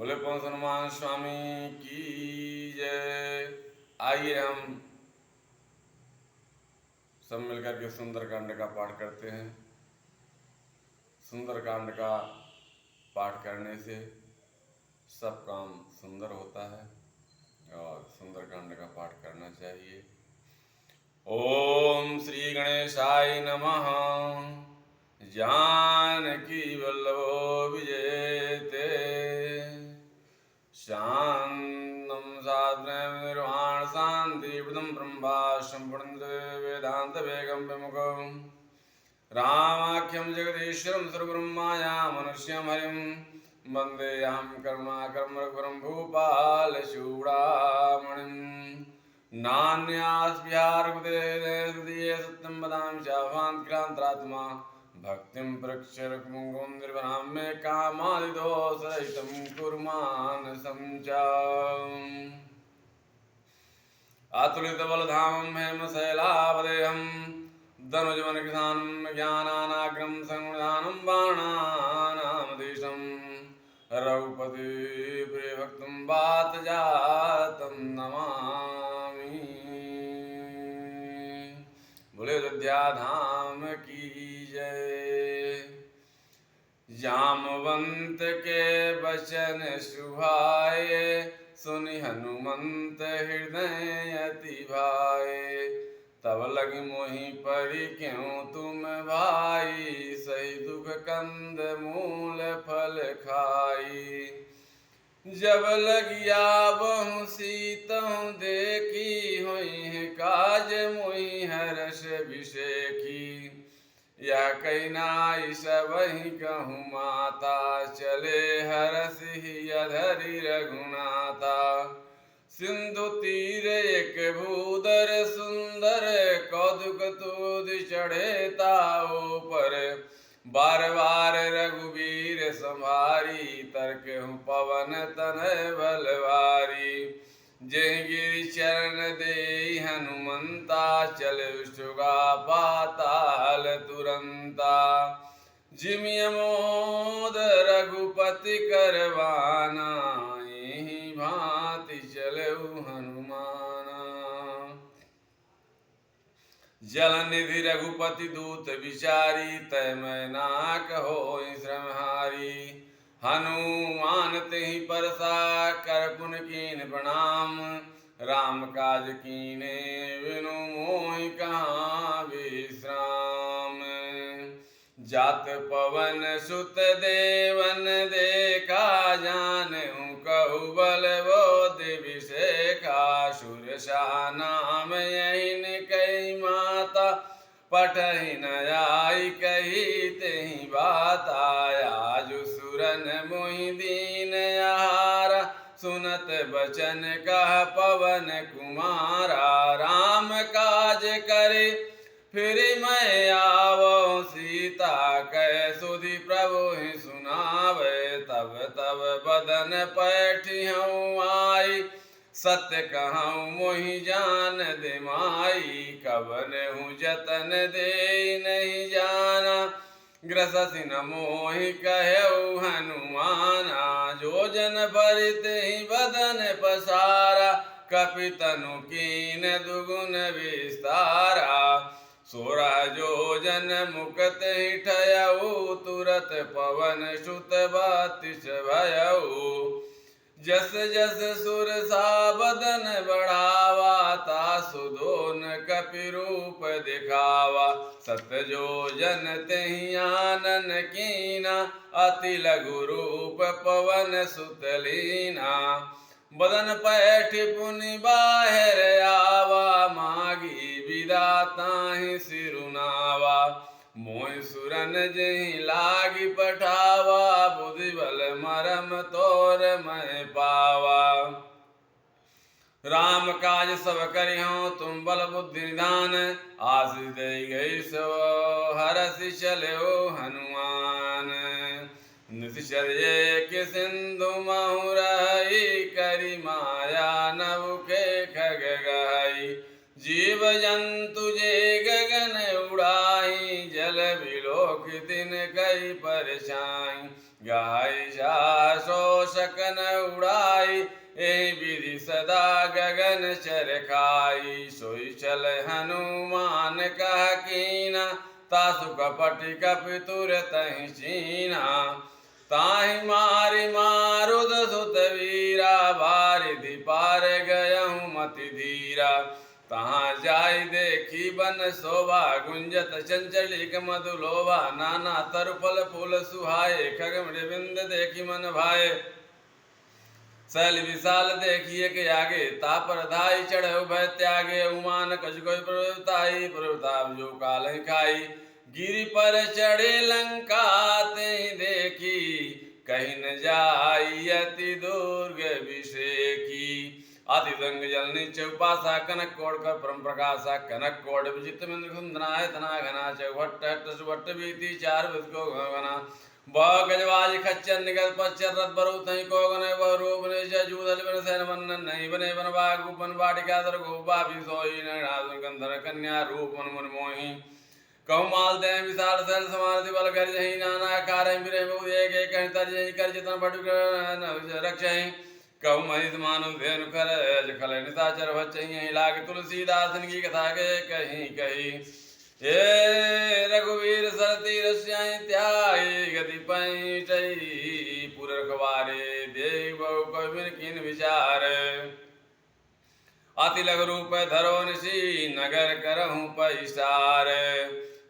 बोले पवन हनुमान स्वामी की जय। आइए हम सब मिलकर के सुंदरकांड का पाठ करते हैं। सुंदरकांड का पाठ करने से सब काम सुंदर होता है और सुंदरकांड का पाठ करना चाहिए। ओम श्री गणेशाय नमः। जानकी वल्लभो विजयते शांतं साधनं निर्वाण शांति प्रदं ब्रह्माशं पुण्य वेदांत वेगं विमुखं रामाख्यं जगदीश्वरं सर्वब्रह्माया मनुष्यं हरिं वन्देऽहं करुणाकरं रघुवरं भूपाल चूडामणिं नान्यास्विहारकृते सत्यं वदामि चाभान्तक्रान्तात्मा भक्तिं प्रक्षर मुङ्गुं निर्वनां मे कामादिदोषरहितं कुर्मानसं च अतुलितबलधामं हेमशैलावदेहं धनुजवनकृशानं ज्ञानानाग्रं संविधानं बाणानामधीशं रघुपति प्रियभक्तं वातजातं नमामि। बोले अयोध्या धाम की जय। जामवंत के वचन सुभाए सुनि हनुमंत हृदय अति भाए तब लगी मोहि परि क्यों तुम भाई सही दुख कंद मूल फल खाई जब लगिया बहु सीतहु देखी होई काज मोहि हर्ष विषेखी यह कहनाई सबहि कहूँ माता चले हरसि अधरि रघुनाथा सिंधु तीर एक भूधर सुंदर कौतुक तूद चढ़े ताओ पर बार बार रघुवीर संभारी तर्क पवन तन बलवारी जय गिरि चरण दे हनुमंता चल सुगा पाताल तुरंता जिमिय मोद रघुपति करवाना यही भांति चलऊ हनुमाना। जल निधि रघुपति दूत विचारी तय मैं ना कहो श्रमहारी हनुमान तेहि परसा कर पुन कीन प्रणाम राम काज कीने बिनु मोहि कहाँ विश्राम जात पवन सुत देवन देखा जानहु कहु बल बोध विषेखा सुरसा नाम यही कही माता पठहि न आई कही तेहि बात आया जो सुरन मोहि दीन आहारा सुनत बचन कह पवन कुमारा राम काज करे फिर मैं आवो सीता कह सुधि प्रभु ही सुनावे तब तब बदन पैठिहूँ आई सत्य कहूँ मोहि जान दे माई कवन हूँ जतन दे नहीं जाना ग्रससि न मोहि कहऊ हनुमाना जो जन भरित ही बदन पसारा कपि तनु कीन दुगुन विस्तारा सोरह जो जन मुकत ही ठयऊ तुरत पवन सुत बत्तीस भयऊ जस जस सुर सा बदन बढ़ावा ता सुधोन कपि रूप दिखावा सत जो जन तेहि आनन कीना अति लघु रूप पवन सुत लीना बदन पैठ पुनि बाहर आवा मागी विदा ताहि सिरुनावा मोहि सुरन जहि लागी पठावा बुद्धि बल मरम तोर मैं पावा राम काज सब करिहो तुम बल बुद्धि निधान आशीष दे गई सो हरसि चलो हनुमान निश्चर्य के सिंधु महुरई करी माया नभ के खग गई जीव जंतु जे गगन उड़ाई जल बिलोक दिन कई परछाई गाई जा शोषक न उड़ाई, ए विधि सदा गगन चर खाई। सोई चल हनुमान कह कीना, तासु कपट कपि तुर तहि चीना। ताहि मारि मारुत सुत वीरा, बारिधि पार गयहु मति धीरा। तहाँ जाय देखी बन शोभा, गुंजत चंचलिक मधु लोभा। नाना तरु फल फूल सुहाए, खग मृविंद देखी मन भाए। शैल विशाल देखिए के आगे, तापर धाई चढ़ भय त्यागे। उमान कछ कोई प्रभुताई, प्रभुताप जो काल खाई। गिरि पर चढ़े लंका ते देखी, कहीं न जाई अति दुर्ग विषेकी। अति दंग जल नीच उपासा, कनक कोड़ कर परम प्रकाशा। कनक कोड़ विचित्र मिंद्र सुंदनाय तना घना। चौभट्ट हट्ट सुभट्ट बीती चार विध को घना। वह गजवाज खच्चर निगल पच्चर रथ बरु तही को गने। वह रूप ने जूदल बन सैन बन्नन नहीं बने। बन बाग बन बाटिका दर गो बापी सोई। नर गंधर कन्या रूप मन मन मोही। कहूँ माल दे विशाल सल समान बल कर जही। नाना कार बिरह बहु एक एक कहीं तर जही। कर जितना बटु रक्षही। कहूँ महिष मानु धेनु कर खल निशाचर बचही। लाग तुलसीदासन की कथा के कहीं कही। हे रघुवीर सरती रस्याई त्याई, गति पैठई पुर रखवारे। देव बहु कविन किन विचार, अति लघु रूप धरो निशी। नगर करहूँ पैसार,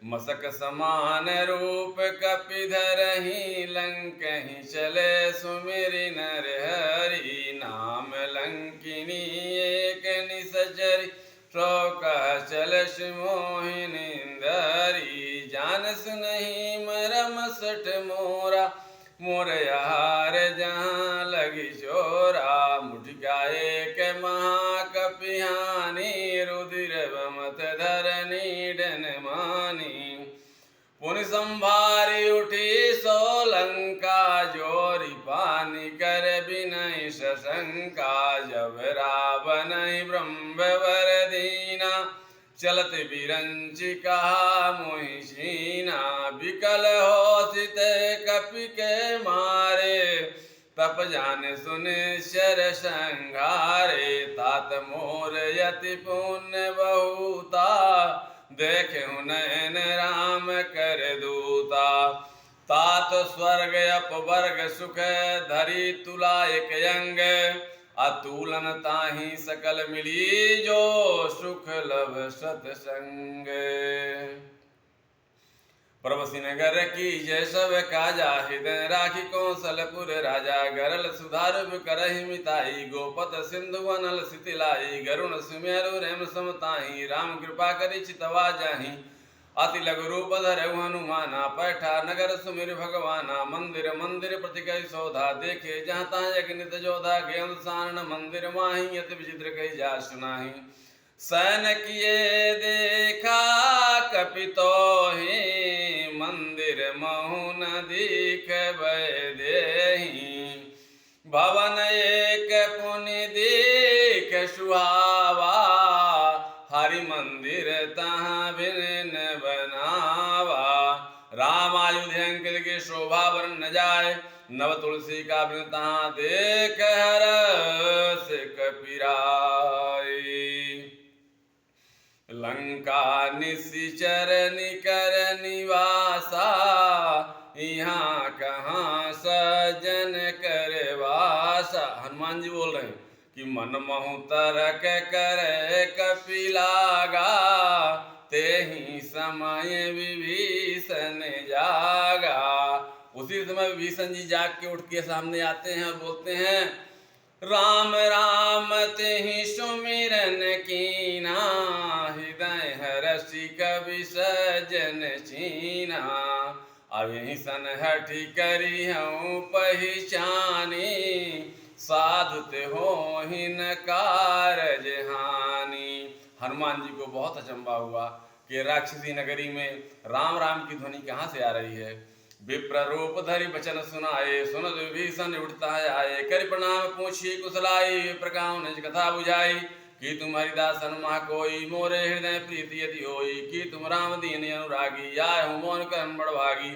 मसक समान रूप कपि धरहि। लंकहि चले सुमिरि नर हरि। नाम लंकिनी एक निसचरी, कह चल मोहिनींदरी। जान सुनहि मरम सठ मोरा, मोर यार जहाँ लगी चोरा। मुठिका एक महाकपिहानी, रुधिर बमत धरनी डन मानी। पुनि संभारी उठी सोलंका, जोरी पानी कर बिनय सशंका। जब रावण ब्रह्मवर दीना, चलत बिरंचि कहा मोहि सीना। विकल होसित कपि के मारे, तप जान सुन शर संघारे। तात मोर यति पुण्य बहुता, देखे नयन राम कर दूता। तात स्वर्ग अपवर्ग सुख, धरी तुला एक अंग। अतुलन ताहि सकल मिली, जो सुख लभ सतसंग। प्रभसि नगर की जय सब काजा, हृदय राखी कौशलपुर राजा। गरल सुधारु करहि मिताई, गोपत सिंधु अनल सितिलाई। गरुण सुमेरु रेम समताही, राम कृपा करि चितवा जाहि। अति लघु रूप धरहु हनुमाना, पैठा नगर सुमिर भगवाना। मंदिर मंदिर प्रति कहि सौधा, देखे जहाँ तहाँ यज्ञ जोधा। गेंद सानन मंदिर माही, अति विचित्र कहि जा सुनाही। सैन किए देखा कपि तोहि, मंदिर महु न दीख देहि। भवन एक पुनि दीख सुहावा, हरि मंदिर तहाँ बिन बनावा। राम आयुध अंकित की शोभा वर्ण न जाए, नव तुलसी का बिन तहाँ देख हरस कपिराई। लंका निशिचर निकर निवासा, यहाँ कहाँ सजन कर वासा। हनुमान जी बोल रहे हैं कि मन महु तरक करे कपि लागा, तेहि समय विभीषण जागा। उसी समय विभीषण जी जाग के उठ के सामने आते हैं और बोलते हैं, राम राम तेहि सुमिरन कीना। हृदय हरषि कवि सजन चीना। अब यही सन हठी करी हूँ पहचानी, साधु ते हो ही न कारज हानि। हनुमान जी को बहुत अचंबा हुआ कि राक्षसी नगरी में राम राम की ध्वनि कहाँ से आ रही है। विप्र रूप धरि वचन सुनाए, सुन विभीषण उठता है आए। कर प्रणाम पूछी कुशलाई, विप्र गाँव निज कथा बुझाई। कि तुम हरिदासन महा कोई, मोरे हृदय प्रीति यति होई। कि तुम राम दीन अनुरागी, आए हूँ मौन करन बड़ भागी।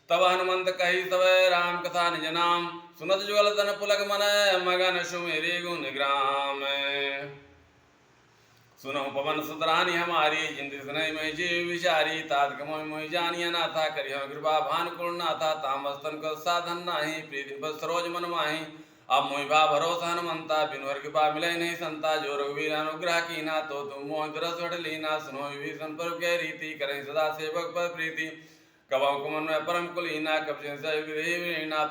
तब हनुमंत कही सब राम कथा निज नाम, सुनत जुगल तन पुलक मन मगन सुमेरी गुण ग्राम। सुनहु पवन सुतरानी हमारी, जिंद सुनई मैं जीव विचारी, तात कमोहि मोहि जानिया नाथा, करियो कृपा भान पूर्ण नाथा, तामस्तन को साधन नाही, प्रीति बस सरोज मन माही। अब मोहि भा भरोसा हनुमंता, बिनु हर कृपा मिलै नहीं संता, जो रघुवीर अनुग्रह कीना, तो तुम मोहि तरस हट लीना। सुनो विभीषण पर कह रीति, करहि सदा सेवक पर प्रीति, कबहु कुमन में परम कुलीना, कब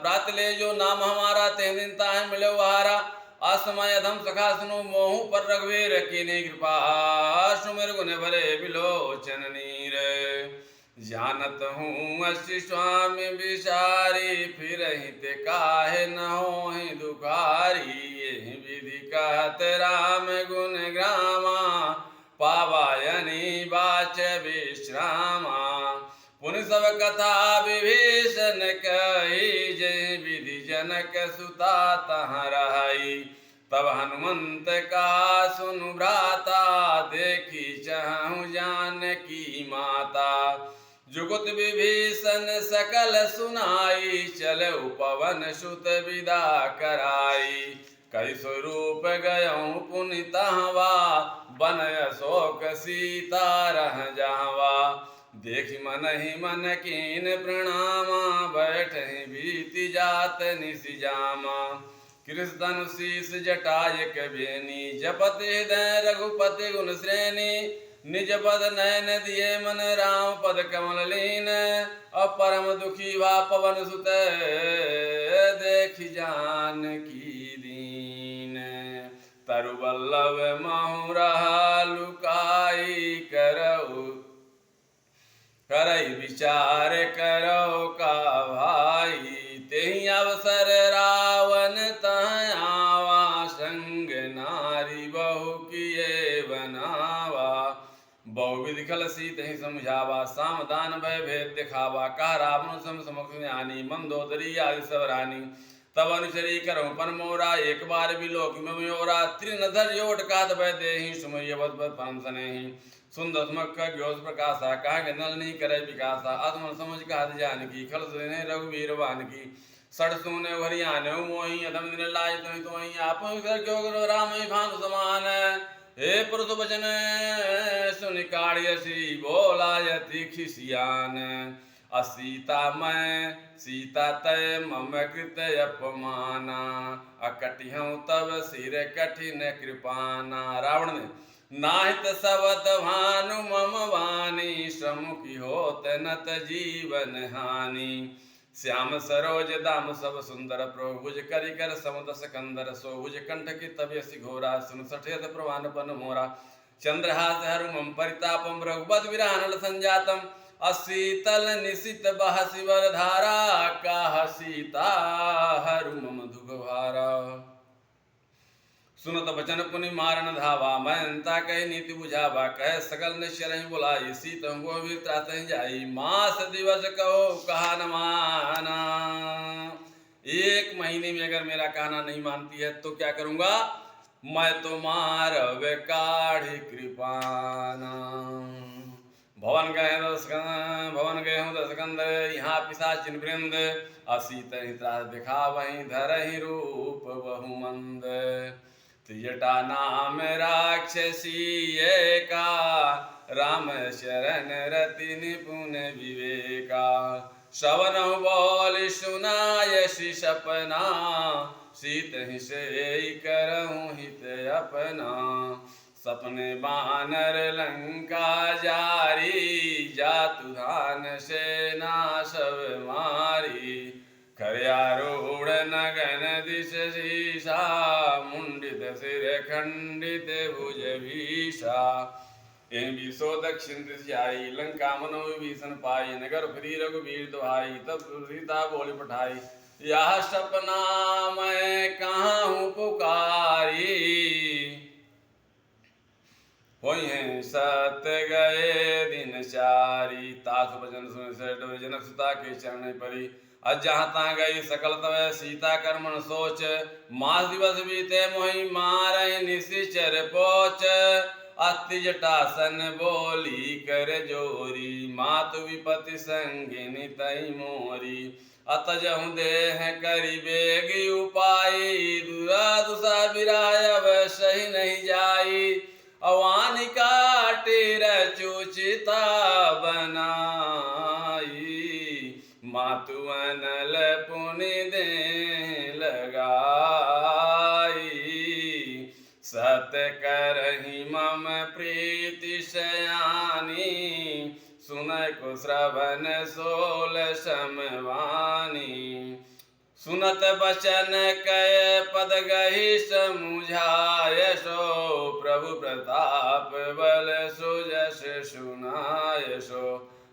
प्रात ले जो नाम हमारा, तें दिन ताहि मिलो हारा। असमय अधम सखा सुनु, मोहु पर रघुवीर कीन्ही कृपा, सुमिर गुण भरे बिलोचन नीर। जानत हूँ असी स्वामी विचारी, फिरहि ते काहे न होहि दुखारी। यही विधि कहत राम गुण ग्रामा, पावायनि बाच विश्रामा। पुनि सब कथा विभीषण कही, जय विधि जनक सुता तहाँ रहाई। तब हनुमंत कहा सुनु भ्राता, देखी चाहूं जानकी माता। जुगुत विभीषण सकल सुनाई, चलऊ पवन सुत विदा कराई। कई स्वरूप गयऊँ पुनि तहवा, बनय शोक सीता रह जावा। देखि मन ही मन कीन प्रणामा, बैठहि बीति जात निसि जामा। कृष्ण धनुष शीस जटाय कबेनी, जपत हृदय रघुपति गुण श्रेणी। निज पद नयन दिए मन राम, पद कमल लीन। अब परम दुखी वा पवन सुत, देखि जानकी दीन। तरुवल्लभ महु रहा लुकाई, करई विचार करो का भाई। तेहि अवसर रावण तह आवा, संग नारी बहु किए बनावा। बहुविधि खल सीतहि समझावा, सामदान भय भेद दिखावा। कहा रावण सम समुख ज्ञानी, मंदोदरी आदि सब रानी। तब अनुचरी करहु पन मोरा, एक बार बिलोक में मोरा। त्रिनधर योट कात भय देहि, सुमय अवध पर परम सनेहि। सुंदर सुमक ज्योत प्रकाशा, कहा नल नहीं करे विकासा। आत्मन समझ कहत जानकी, खल सुने रघुवीर बानकी। सड़ सुने हरियाने मोहि, अधम दिन लाय तुहि तोहि। आप क्यों करो राम भानु समान, हे पुरुष वचन सुनि काढ़ियसी, बोला यति खिसियान। असीता मैं सीता तय मम कृत अपमाना, अकटिहूँ तब सिर कठिन कृपाना। रावण ने नाहित सबत भानु मम वाणी, सम्मुखी होत नत जीवन हानि। श्याम सरोज दाम सब सुंदर, प्रभुज करि कर समदस कंदर। सोभुज कंठ की तबयसि घोरा, सुन सठेत प्रवान पन मोरा। चंद्रहास हरुमम परितापम, रघुपति विरहानल संजातम। असीतल निशित बहसि वर धारा, काह सीता हरुमम दुघभारा। सुनत बचन पुनि मारन धावा, महंता कही नीति बुझावा। कह सकल निश्चर बुलाई, सीत हमको वीर त्रात जाई। मास दिवस कहो कहा न माना, एक महीने में अगर मेरा कहना नहीं मानती है तो क्या करूंगा, मैं तो मारव काढ़ी कृपाना। भवन गए हूँ दस कंदर, यहाँ पिशाचिन वृंद। असीत त्रास दिखा वहीं धरहि रूप बहुमंद। त्रिजटा नाम राक्षसी एका, राम शरण रति निपुण विवेका। श्रवणहु बोल सुनायसि सपना, सीत ही से करहूँ हित अपना। सपने बानर लंका जारी, जातु धान सेना सब मारी। खर्यारूढ़ नगन दिश शीशा, मुंडित सिर खंडित भुज भीषा। एं बीसो दक्षिण दिश आई, लंका मनो विभीषण पाई। नगर फिरी रघुवीर दुहाई, तब सीता बोली पठाई। यह सपना मैं कहाँ हूँ पुकारी, होई हैं सत गए दिन चारी। तासु भजन सुन से डोरी, जनक सुता के चरण परी। आज जहाँ तहाँ गई सकल तवै, सीता कर्मण सोच। मास दिवस बीते मोहि मारहि निशिचर पोच। अति जटासन बोली कर जोरी, मातु विपति संगिनी तई मोरी। अतजहु देह करि बेगी उपाई, दुरा दुसा बिराय अब सही नहीं जाई। अवानी काटे रचुचिता बनाई, मातु अनल पुनि दे लगाई। सत करहि मम प्रीति शयानी, सुनय को श्रवण सोल समवानी। सुनत बचन कय पद गहि समुझाय, सो प्रभु प्रताप बल सुजस सुनाय। सो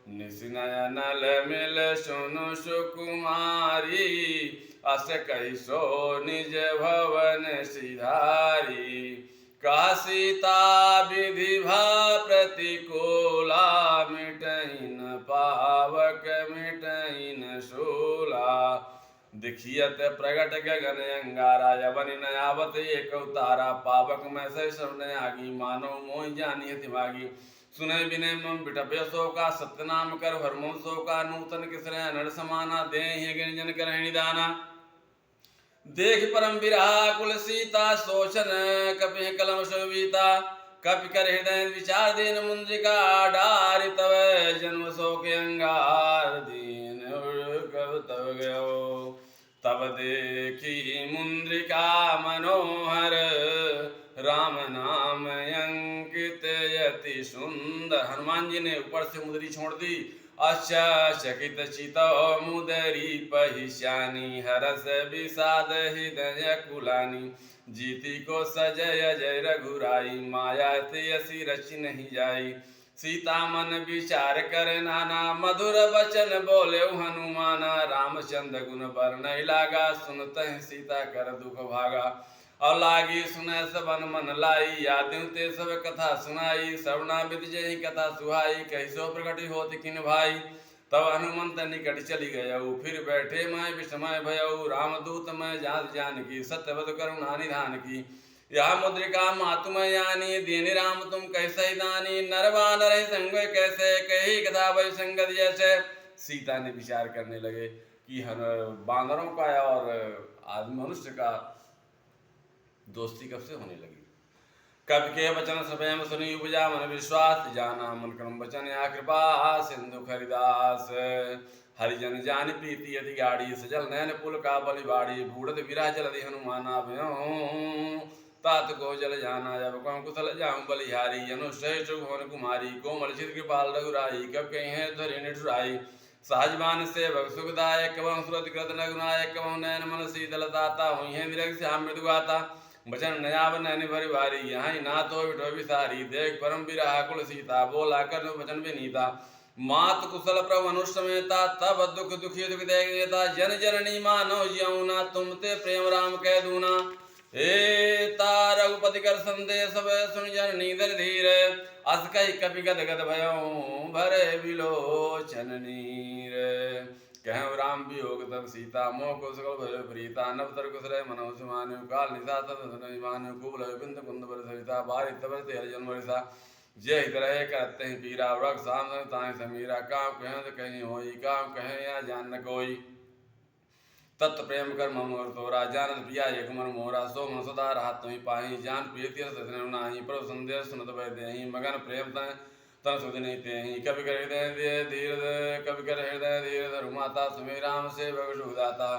निसिनयनल मिल सुनु सुकुमारी, अस कहि सो निज भवन सिधारी। का सीता विधि भा प्रतिकूला, मिटहि न पावक मिटहि न शूला। दिखियत प्रगट गगन अंगारा, यवनि न आवत एक उतारा। पावक में सही सब आगी, मानो मोहि जानी अति भागी। सुनय विनय मम बिटपय शोका, सत्यनाम कर हरमो शोका। नूतन किसरे अनड़ समाना, देहि अगन जन कर निदाना। देख परम बिरहा कुल सीता, सोचन कपि कलम सुवीता। कपि कर हृदय विचार दीन मुंद्रिका, डारि तव जन्म शोक अंगार। दीन कब तब गयो, तब देखी मुंद्रिका मनोहर। राम नाम अंकित यति सुंदर। हनुमान जी ने ऊपर से मुंदरी छोड़ दी। अच्छा चकित चितो मुदरी पहिश्यानी, हरस विषाद हृदय कुलानी। जीती को सजय जय रघुराई, माया तेसी रचि नहीं जाई। सीता मन विचार कर नाना, मधुर बचन बोले हनुमाना। रामचंद्र गुण बरनहि लागा, सुनतहि सीता कर दुख भागा। और लागी सुनय सबन मन लाई, यादि ते सब कथा सुनाई। श्रवणा विद जहि कथा सुहाई, कहि सो प्रकट होत किन भाई। तब हनुमंत निकट चली गयऊ, फिर बैठे मैं विस्मय भयऊ। रामदूत मैं जात जानकी, सत्यवत करुणा निधान की। यह मुद्रिका मातु मैं यानी, दीनि राम तुम कैसे दानी। नर वानर संग कैसे, कही कथा वै संगत जैसे। सीता ने विचार करने लगे कि बानरों का और आदमी मनुष्य का दोस्ती कब से होने लगी। कब के वचन स्वयं सुनी उपजा मन विश्वास, जाना मन क्रम वचन या कृपा। सिंधु खरिदास हरिजन जान प्रीति यदि गाड़ी, सजल नयन पुल का बलि बाड़ी। बूढ़त विरह जलधि हनुमाना भयऊ, तात को जल जाना। जब कहूँ कुशल जाऊँ बलिहारी, अनुश्रेष्ठ भुवन कुमारी। कोमल चित कृपाल रघुराई, कब कहीं है धरि निठुराई। सहजमान सेवक सुखदायक, कबहु सुरत कृत रघुनायक। कबहु नयन मन शीतल दाता, हुई है निरख श्याम मृदु गाता। वचन नयाव नैन भरि भारी, यहाँ ना तो विठो विसारी। देख परम बिरहा कुल सीता, बोला कर वचन विनीता। मात कुशल प्रभु अनुसमेता, तब दुख दुखी दुख देता। जन जननी मानो जियऊना, तुम ते प्रेम राम कह दूना। हे रघुपति कर संदेश सुन जननी दर धीर। अस कहि कपि गद गद भयऊ, भरे विलोचन नीर। कहु राम वियोग तब सीता, मोह को सकल भय प्रीता। नव तर कुशल मनोज मान्यु, काल निशा तद मान्यु। कुबल बिंद कुंद बर सविता, बारि तबर ते हरिजन वर्षा। जय हित रहे करते ही पीरा, वृक्ष साम ताहि समीरा। काम कहें कहीं होई, काम कहें या जान न कोई। तत्व प्रेम कर मम तोरा, जानत प्रिया एक मन मोरा। सो मन सदा रहत तुहि पाहि, जान प्रीति रस नाही। प्रभु संदेश सुनत भय देहि, मगन प्रेम तन सुध नहीं तेहि। कवि कर हृदय धीर, कवि कर हृदय धीर धरु माता। सुमि राम सेवक सुखदाता,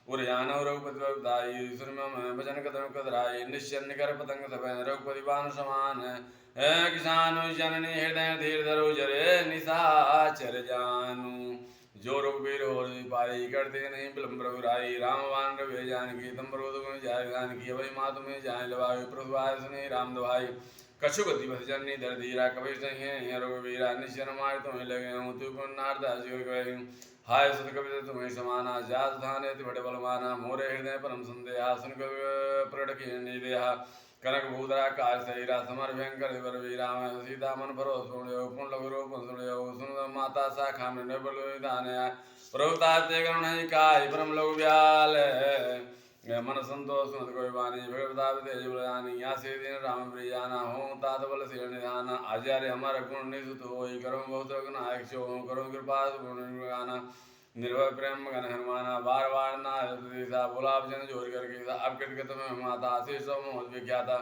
उर जानव रघुपति बधाई। सुन मम भजन कदम कदराई, निश्चय निकर पतंग सब रघुपति बान समान। किसान जननी हृदय धीर धरो, जरे निशाचर जानू। जो रघुबीर हो पाई, करते नहीं विलम्ब रघुराई। रामवान रघु जानकी, तम प्रभु जाय जानकी। अभय मातु में जाय लवाई, प्रभु आय सुनि राम दवाई। कछु गति बस जननी दर धीरा, कवि सही रघुवीरा। निश्चर मार तुम्हें लगे हूँ, तू पुन नारदास कही। हाय सुत कवि तुम्हें समाना, जात धान अति बड़े बलवाना। मोरे हृदय परम संदेहा, सुन कवि प्रकट की निदेहा। कनक भूधरा काज सहीरा, समर भयंकर वर वीरा। सीता मन भरोस सुनियो, पुन लघु रूप सुनियो। सुन माता शाखा में निर्बल दान, प्रभुता ते करुण ही काय। परम लोग व्याल मन संतोष सुनत कोई बानी भगवता तेज बलयानी या से दिन राम प्रियाना हो तात बल से निधान आचार्य हमारा गुण निसुत होई करो बहुत नायक सो करो कृपा गुण गाना निर्भय प्रेम गण हनुमाना बार बार ना दिशा बुलाब जन जोर करके अब कृत में माता आशीष मोह विख्याता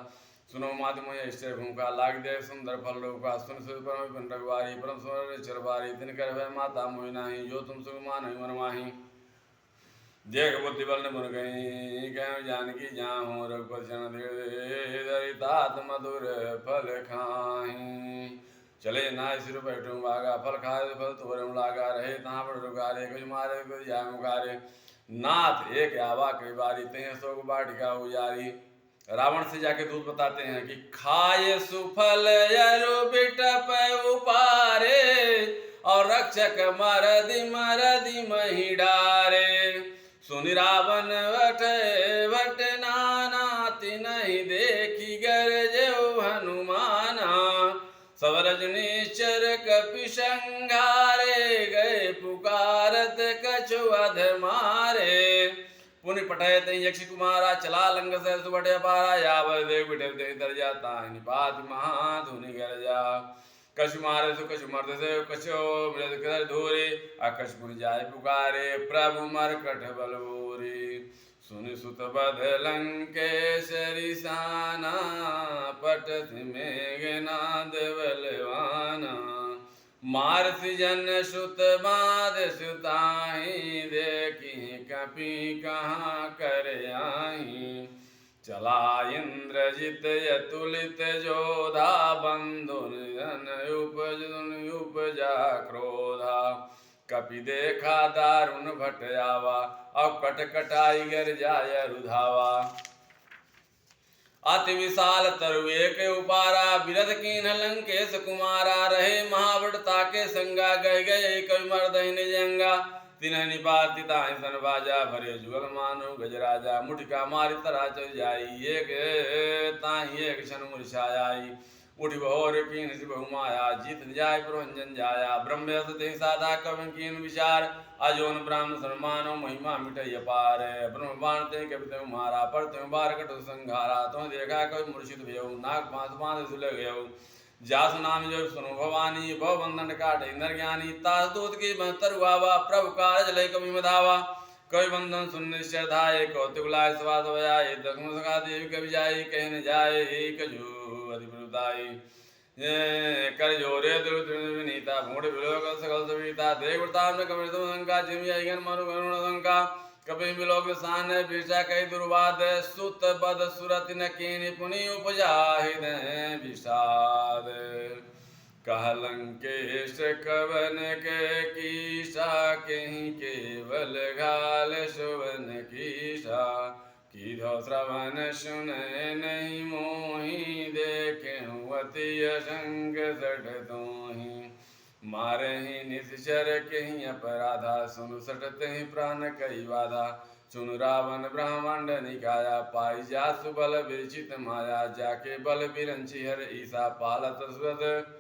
सुनो मात मोह इष्ट भूखा लाग दे सुंदर फल रूपा सुन सुन परम पिंडवारी परम सुंदर चरवारी तिन कर भय माता मोहि नाही जो तुम सुमान मन माही देख बुद्धि बल ने मुन गई कह जानकी जाऊँ रघुपति जन दे तात मधुर फल खाही चले ना सिर बैठूं बागा फल खाए फल तोरे लागा रहे तहाँ पर रुकारे कुछ मारे कुछ जाय मुखारे नाथ एक आवा कई बारी ते सोग बाटिका उजारी रावण से जाके दूत बताते हैं कि खाए सुफल यरु बिटप उपारे और रक्षक मरदि मही डारे सुनि रावण वट नाना तिनहि देखी गरजऊ हनुमाना सब रजनीश्वर कपि संघारे गए पुकारत कछु अध मारे पुनि पठय तई यक्ष कुमारा चला लंग से सुबटे पारा याव देव बिठे दे दर जाता निपात महा धुनि गरजा कछु मारे सु कछु मर्द से कछु मृद कर धोरे आकश पुनि जाय पुकारे प्रभु मरकट बलबोरे सुनि सुत बध लंकेश्वरी साना पटत मेघनाद बलवाना मारति जन सुत बाध सुताही देखी कपि कहाँ कर आई चला इंद्रजित यतुलित जोधा बंधु निधन उपजा क्रोधा कपि देखा दारुण भट आवा अब कटकटाई गर जाय रुधावा अति विशाल तरु एक उपारा बिरध कीन लंकेश कुमारा रहे महावड़ता के संगा गए गए कवि मर्दहि निजंगा तिन्ह निपाति ताहि सन बाजा भरे जुगल मानो गजराजा मुठिका मारि तरा चल जाई एक ताहि एक शन मुरछाई उठि बहोर कीन बहुमाया जीत जाय प्रभंजन जाया ब्रह्म ते साधा कवि कीन विचार अजोन ब्राह्मण सम्मानो महिमा मिटय अपार ब्रह्म बाणते कविते मारा पर तुम बार कट संघारा तुम देखा कवि मूर्छित भयउ नाग पांच पांच सुलग गयउ जासु नाम जो सुनो भवानी भव बंधन काट इंद्र ज्ञानी तास दूत की तरुआवा प्रभु कारज लय कवि मधावा कवि बंधन सुन श्रद्धाए कौतुक लाय स्वाद भयाए दग्म सखा देवी कवि जाय कहने जाए कजू अधिपताई कर जोरे विनीता भूड विलोक सकल सविता देवता में कवि शंका जिमि अगन मनु गरुण शंका कपि विलोक सान विषा कई दुर्वाद सुत बद सुरति न कीनि पुनि उपजाहि विषाद कहलंकेश कवन के कीसा कहीं केवल घाल सुवन कीसा कीधो श्रवण सुने नहीं मोहि देखे अति असंग सठ तोहि मारे ही निश्चर कहीं अपराधा सुनु सटते ही प्राण कई बाधा सुनु रावण ब्रह्मांड निकाया पाई जासु बल विरचित माया जाके बल बिरंची हर ईसा पालत सुरत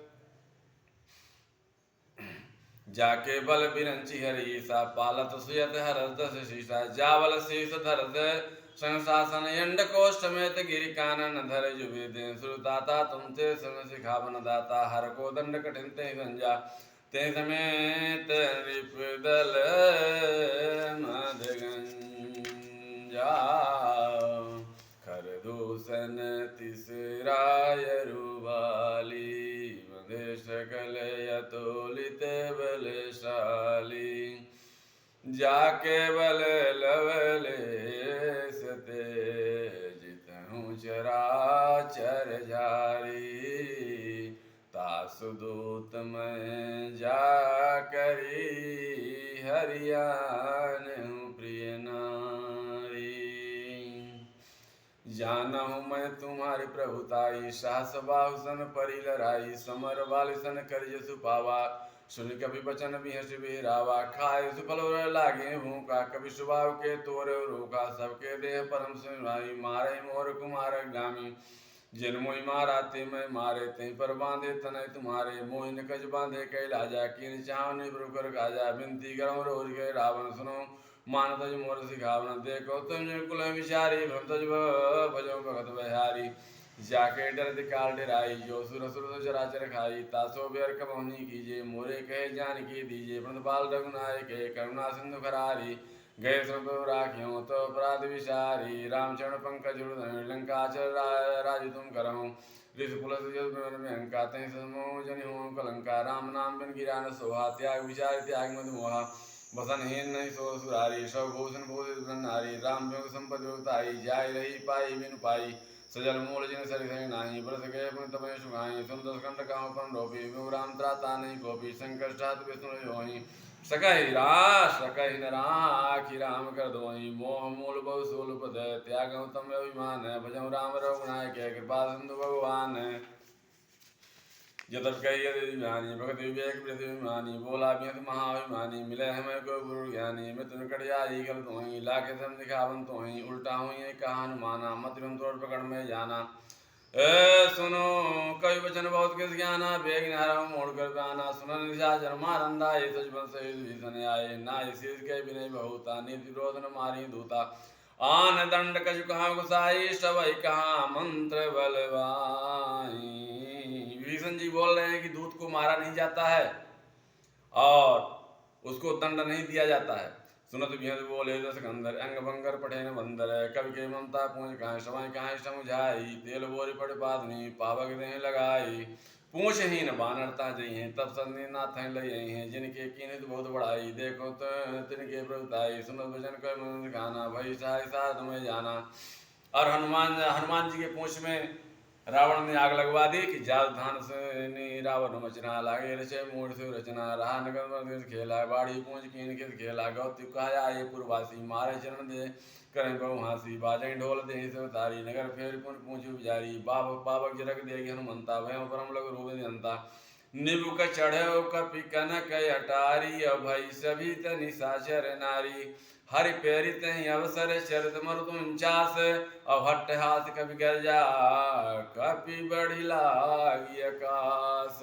जाके बल बिरंची हर ईसा पालत सुयत हर दस शीसा जावल शीस धरत संशासन यंड कोष्ठ समेत गिरि कानन धर जुबेदे श्रुताता तुमते समय सिखावन दाता हर को दंड कठिन ते संजा ते समेत रिपदल मदगंजा खर दूषण तिसराय रुवाली मधे सकल यतोलित बलशाली जाके बल लवले सते जितहु चराचर जारी तासु दूत में जा करी हरियान प्रिय नारी जानहु मैं तुम्हारी प्रभुताई साहस बाहुसन परि लड़ाई समर बालिसन करिय सुपावा सुन कभी बचन बिहस बिहरावा खाए सुफल लागे भूखा कभी स्वभाव के तोर रोका सबके देह परम सुनाई मारे मोर कुमार गामी जिन मोहि मारा ते मैं मारे ते पर बांधे तनय तुम्हारे मोहिन कज बांधे कैलाजा किन चावनी ब्रुकर काजा बिनती गरम रोज गए रावण सुनो मानतज मोर सिखावन देखो तुम जो कुल विचारी भ्रमतज भजो भगत बहारी जाके डर दिकाल डराई जो सुर सुर तो चराचर खाई तासो बेर कमौनी कीजिए मोरे कहे जान की दीजिए प्रणपाल रघुनायक करुणा सिंधु खरारी गए सब राखियों तो अपराध विचारी रामचरण पंकज लंका चल राज तुम करहूँ ऋषिकुलंका तय समो जनि हो कलंका राम नाम बिन गिरा न सोहा त्याग विचार त्याग मद मोहा बसन हीन नहीं सो सुरारी सब भूषण भूषित नारी राम योग संपद योगताई जाय रही पाई बिन पाई सजल मूल जिन सरि सहि नाही बरस गए पुन तपय सुखाई सुंदर खंड काम पन रोपी राम त्राता नहीं कोपी संकष्टात विष्णु योहि सकहि रास सकहि नराखि राम कर दोहि मोह मूल बहु सूल पद त्याग उत्तम अभिमान भजऊ राम रघुनायक कृपा सिंधु भगवान जतप कही यदि भगत विवेक प्रतिभिमानी बोला बेहद महाभिमानी मिले हमें को गुरु ज्ञानी मृत्यु निकट आई गल तो ही लाखे सम दिखावन तो ही उल्टा हुई कहान माना मत बिम तोड़ पकड़ में जाना सुनो कवि वचन बहुत किस ज्ञाना बेग नारा मोड़ कर गाना सुनन निशा जन्मा रंदा ये सजबन से भीषण आए ना इसी के विनय बहुता नीति विरोध न मारी दूता आन दंड कछु कहाँ गुसाई सबई कहाँ मंत्र बलवाई। विभीषण जी बोल रहे हैं कि दूत को मारा नहीं जाता है और उसको दंड नहीं दिया जाता है। सुनत बिहद बोले दस गंधर अंग भंगर पठे न बंदर कवि के ममता पूछ कहाँ समय कहाँ समुझाई तेल बोरी पड़ पादनी पावक देह लगाई पूछ ही न बानरता जई हैं तब संधि नाथ लई हैं जिनके कीनित बहुत बड़ाई देखो तो तिनके प्रभुताई सुनत भजन कर मन गाना भई सहाय साध में जाना। और हनुमान जी के पूछ में रावण ने आग लगवा दी कि जाल धान से रावण मचना लागे रचे मूड से रचना रहा नगर खेला बाड़ी पूंज कीन के खेला गौती कहा ये पूर्वासी मारे चरण दे करें बहु हासी बाजे ढोल दे से तारी नगर फेर पुन पूंछ जारी बाप पावक जरक देगी हनुमंता भय परम लग रूप जनता निबुक चढ़े कपि कनक अटारी अभय सभी तनि साचर नारी हरि प्रेरित अवसर चरित मरुदुंचास अभट्ट हाथ कवि गर्जा कपि बढ़ी लागी आकाश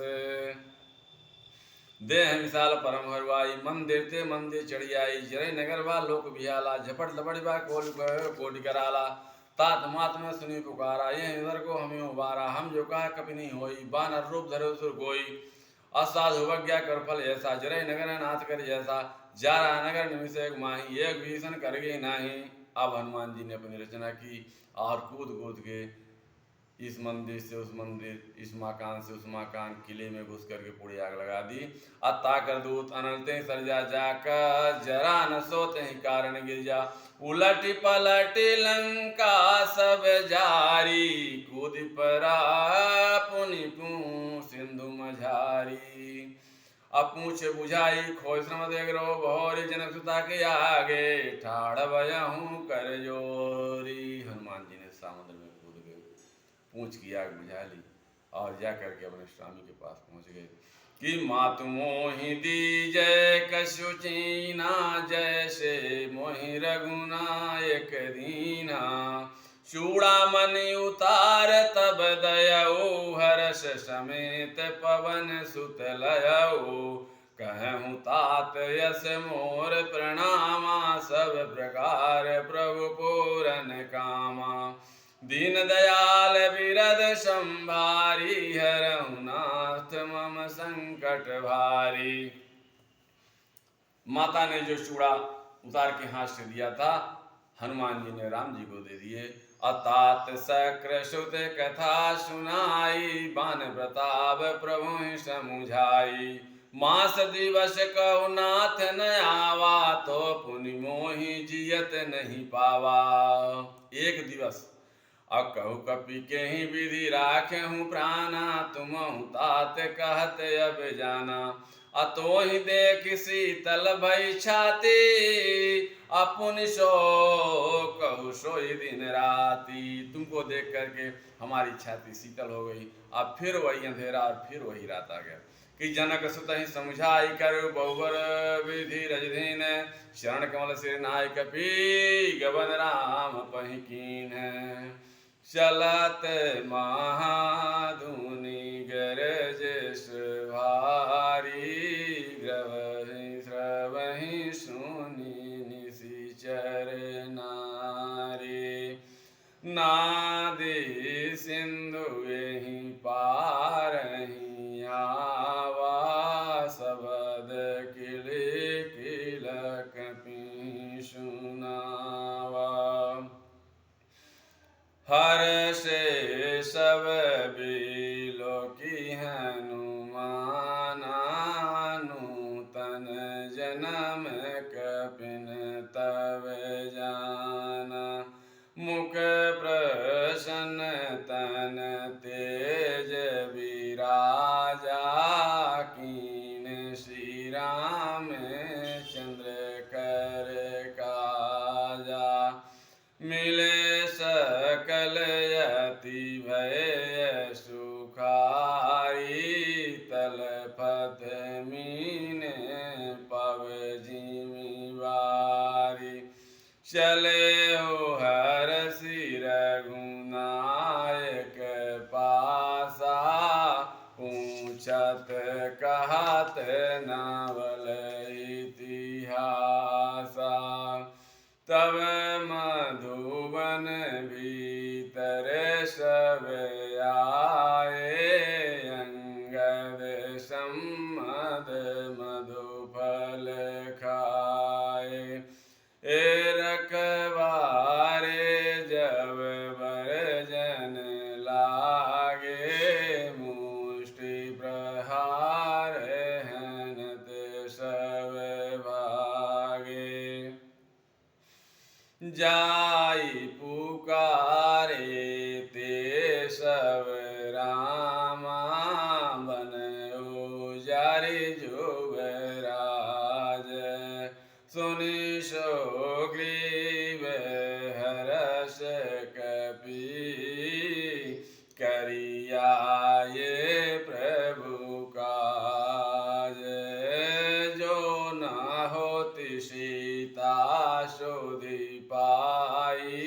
देह विशाल परम हरवाई मंदिर ते मंदिर चढ़ी आई जय नगर वा लोक बिहाला झपट लपट बा कोटि कराला तात मात में सुनी पुकारा ये इधर को हमें उबारा हम जो कहा कभी नहीं होई बानर रूप धरे सुर कोई असाधु वज्ञा कर फल ऐसा जरय नगर नाथ कर जैसा जारा नगर निमिष एक माही एक भीषण कर गई नाही। अब हनुमान जी ने अपनी रचना की और कूद कूद के इस मंदिर से उस मंदिर इस मकान से उस मकान किले में घुस करके पूरी आग लगा दी। अता कर दूत अनलते सरजा जाकर जरा न सोते ही कारण गिर जा उलट पलट लंका सब जारी कूद परा पुनि सिंधु मझारी। अब पूछ बुझाई खोज श्रम देख रो भोरी जनक सुता के आगे ठाड़ भयहूँ कर जोरी। हनुमान जी ने समुद्र में कूद गए पूछ की आग बुझा ली और जा करके अपने स्वामी के पास पहुंच गए कि मातु मोहि दीजय कछु चीना जैसे मोहि रघुनायक दीना चूड़ामणि उतार तब दयऊ हर्ष समेत पवन सुत लयऊ कहूँ तात यस मोर प्रणामा सब प्रकार प्रभु पूरन कामा दीन दयाल बिरद संभारी हरहु नाथ मम संकट भारी। माता ने जो चूड़ा उतार के हाथ से दिया था हनुमान जी ने राम जी को दे दिए। अतात सक्र सुत कथा सुनाई बान प्रताप प्रभु समुझाई मास दिवस कहु नाथ न आवा तो पुनि मोहि जियत नहीं पावा। एक दिवस अब कहु कपि के ही विधि राखे हूँ प्राणा तुम तात कहत अब जाना अतो ही देख शीतल भई छाती अपुन सो कहु सोई दिन राती। तुमको देख करके हमारी छाती शीतल हो गई। अब फिर वही अंधेरा और फिर वही रात आ गया कि जनक सुत ही समझाई कर बहुवर विधि रजधीन शरण कमल सिर नाय कपि गबन राम पहि कीन चलत महाधुनि गरज भारी ग्रवहि श्रवहि सुनि निसी नादि सिंधु यही पारही आवा, शबद किले किल कपि सुनावा। हर्षे सब बिलो की हनुमाना, नूतन जन्म कपिन तब जाना। मुख प्रसन्न तन तेज विराजा, कीन श्री राम चंद्र कर काजा। मिले सकल यति भय सुखाई, तलपत मीने पव जिमिवारी। चले हो हरषि रघुनायक पासा, पूछत कहत नावल इतिहासा। तब मधुबन भीतर सब आए, अंगद सम्मद मधुफल खाए। ए रखवारे जब बरजन लागे, मुष्टि प्रहार हनत सब भागे। जाई पुकारे ते सब रामा, बन उजारि जुगराज। सुनि सुग्रीव हर्ष कपि, करियाए प्रभु काज। जो न होति सीता सोधि पाई,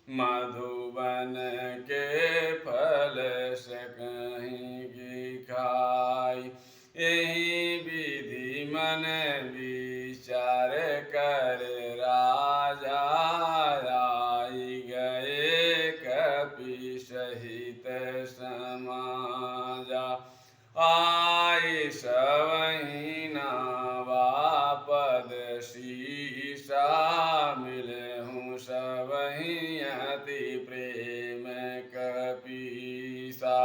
मधुबन के फल सकहीं की खाई। यही विधि मन विचार कर राजा, आई गए कपि सहित समाजा। आई सवही नावा पद शीसा, मिले हूँ सवही अति प्रेम कपीसा।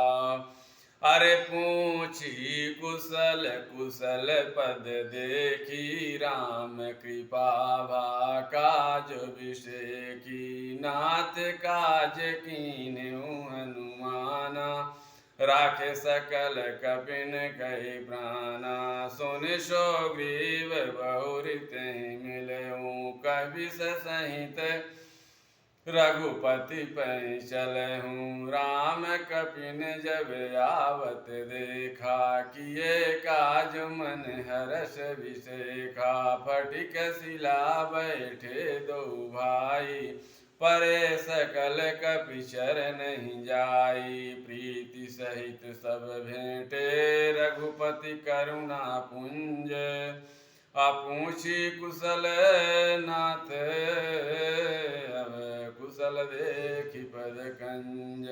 अरे पूछी कुशल कुशल पद देखी, राम कृपा भा काज विषेकी। नाथ काज कीन्हु हनुमाना, राखे सकल कपिन कहि प्राणा। सुनि सुग्रीव बहुरि तेहि मिलऊँ, कपि सहित रघुपति पै चलहूँ। राम कपिन जब आवत देखा, किए काज मन हरष विषेखा। फटिक शिला बैठे दो भाई, परे सकल कपि नहीं जाई। प्रीति सहित सब भेंटे, रघुपति करुणा पुंज। पूछी कुशल नाथ अब कुशल देखि पद कंज।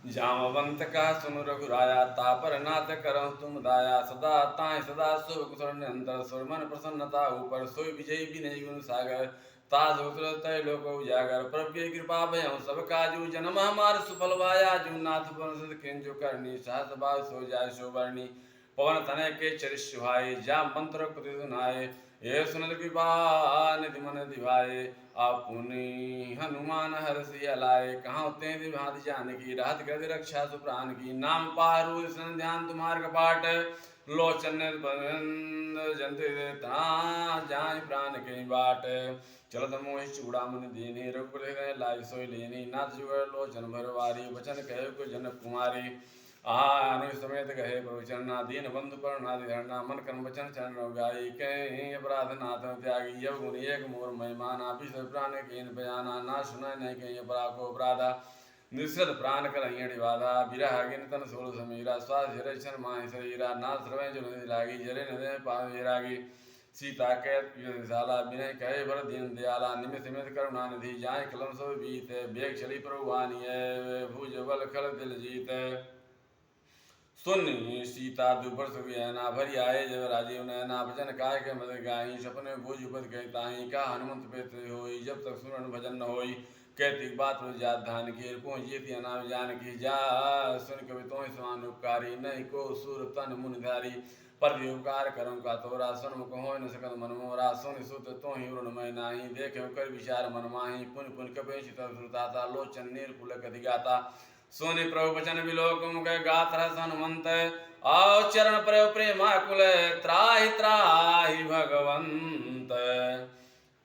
जामवंत का सुनु रघुराया, तापर नाथ करहु तुम दाया। सदा ताहि सदा शुभ कुशल निरंतर, सुर मन प्रसन्नता ऊपर। सोई विजयी विनयी गुण सागर, तास तय लोक उजागर। प्रभु की कृपा भयउ सब काजू, जन्म हमार सुफल वाया। जू नाथ बंसत किंजु करनी, सहस बार सो जाय सोबरनी। पवन तनय के चरिष्य भाई, जा मंत्र प्रति सुनाए। ये सुनत कृपा निधि मन दिवाए, आपुनि हनुमान हरषि लाए। कहाँ ते भांति जानकी, रहत गति रक्षा सुप्राण की। नाम पारु सन ध्यान तुम्हार कपाट, लोचन बंद जंत जाय प्राण के बाट। चलत मोहि चूड़ामणि दीनी, रघुपति लाई सोई लेनी। नाथ जुगर लोचन भरवारी, वचन कहे को जनक कुमारी। आनु समेत कहे प्रवचन, दीन बंधु परनादि धरना। मन कर्म वचन चरण गाई, कहीं अपराध नाथ त्यागी। यव गुण एक मोर महिमाना, विश्व प्राण कीन बयाना। ना सुना नहीं कहीं अपराध को अपराधा, निश्चल प्राण कर बाधा। बिरह गिन तन सोल समीरा, स्वास्थ्य माहि शरीरा। नाथ श्रवण जो नदी लागी, जरे नदे पाव विरागी। सीता के यशाला विनय कहे भर दीन दयाला निमित निमित करुणा निधि जाय कलम सब बीत बेग चली प्रभुवानी भुज बल खल दिल जीत सुन सीता दुबर सुना भरी आए जब राजीव नैना भजन काय के मद गाई सपने भुज उपद गए ताही का हनुमंत पेत होई जब तक सुमरन भजन न होई कहती बात जात धान की पहुँची थी अनाम जान की जा सुन कवि तो समान उपकारी नहीं को सुर तन मुनिधारी पर उपकार करूँ का तोरा सन्मुख हो न सकल मन मोरा सुन सुत तो ही उर्णमय नाही देखे कर विचार मन माही पुन पुन कपि चित श्रुताता लोचन निर्पुल कति गाता सोनि प्रभु वचन विलोक मुख गात रस हनुमंत आओ चरण पर प्रेमाकुल त्राहि त्राहि भगवंत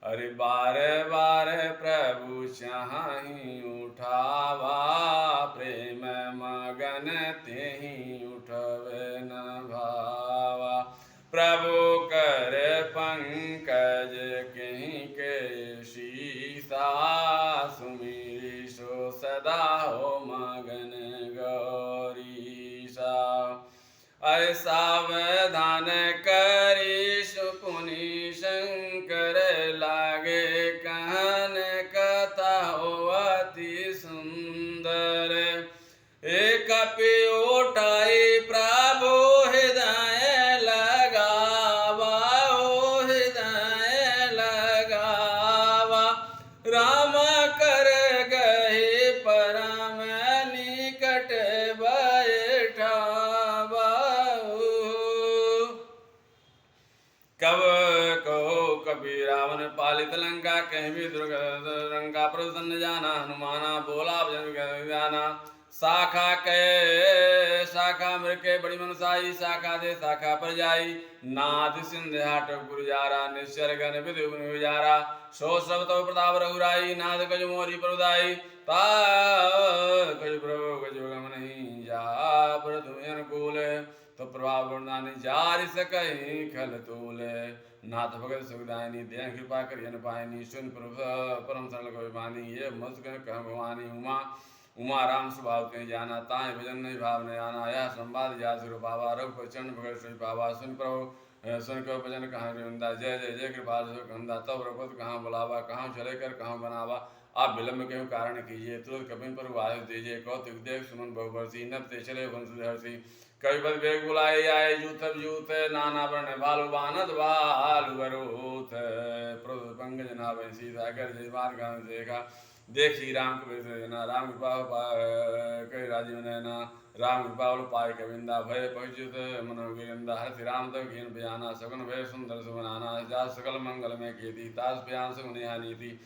अरे बारे बारे प्रभु चाहि उठावा प्रेम मगन तेहि उठवे न भावा प्रभु कर पंकज कहीं के शीसा सुमिरी सो सदा हो मगन गौरीसा ऐसा वैधान करी सुपुनि शंकर लागे कहन कथा हो अति सुंदर एक कपि उठाई प्रभु हृदय लगावा ओ हृदय लगावा राम कर गए परम निकट बैठावा कब कहो कबीर रावण पालित लंका कहीं भी दुर्गा प्रसन्न जाना हनुमाना बोला भजन जाना शाखा के शाखा मृग के बड़ी मनसाई शाखा दे शाखा पर जाई नाद सिंध हाट गुरुजारा निश्चर गण विधि गुजारा सो सब तो प्रताप रघुराई नाद गज मोरी प्रदाई ता गज प्रभु गज गम नहीं जा पर तुम्हें अनुकूल तो प्रभाव गुणदानी जारि सकहि खल तूल नाथ भगत सुखदायनी दया कृपा करियन पायनी सुन परम सरल कोई बानी ये मस्कन कह भवानी उमा उमा राम स्वभाव कहीं जाना ताए भजन नहीं भाव नहीं आना यह संवाद जा सुर पावा रघुपति चरण भगत श्री पावा सुन प्रभु सुन कर भजन कहाँ वृंदा जय जय जय कृपाल कंदा तब रघुपत कहाँ बुलावा कहाँ चले कर कहाँ बनावा आप विलम्ब के कारण कीजिए तुरंत कपिन पर आयु दीजिए कौतुक देव सुमन बहुवर्षी नब ते चले वंशहर्षि कविपद वेग बुलाए आए जूथ जूथ नाना वर्ण बालु बानद बालु वरूथ प्रभु पंकज नाभ सीता कर जय मार्ग देखा देखी राम को राम कृपा कई राजीव नैना राम कृपा पाए कविंदा भय पहुँचित मनोगिंदा हर राम तक घीन बयाना सगुन भय सुंदर सुमनाना जा सकल मंगल में खेती तास प्यान सुनिया नीति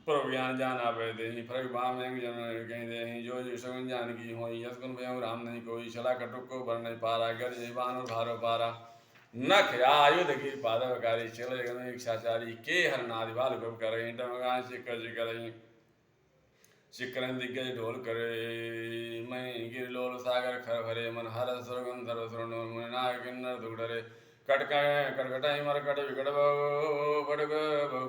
प्रभु ज्ञान जाना पै दे फरक बाम जन कहीं दे जो जो सगुन जान की हो यशगुन भय राम नहीं कोई छला कटुक को भर नहीं पारा गर जयबान भारो पारा नख आयुध की पादवकारी चले गण इच्छाचारी के हर नादिवाल गप करे डमगा शिखर करे शिखरन दिग्गज ढोल करे मैं गिरलोल सागर खर भरे मन हर सरगन धर सुरण मुनाय किन्नर दुगडरे कटका कटकटाई मरकट विकट बड़ग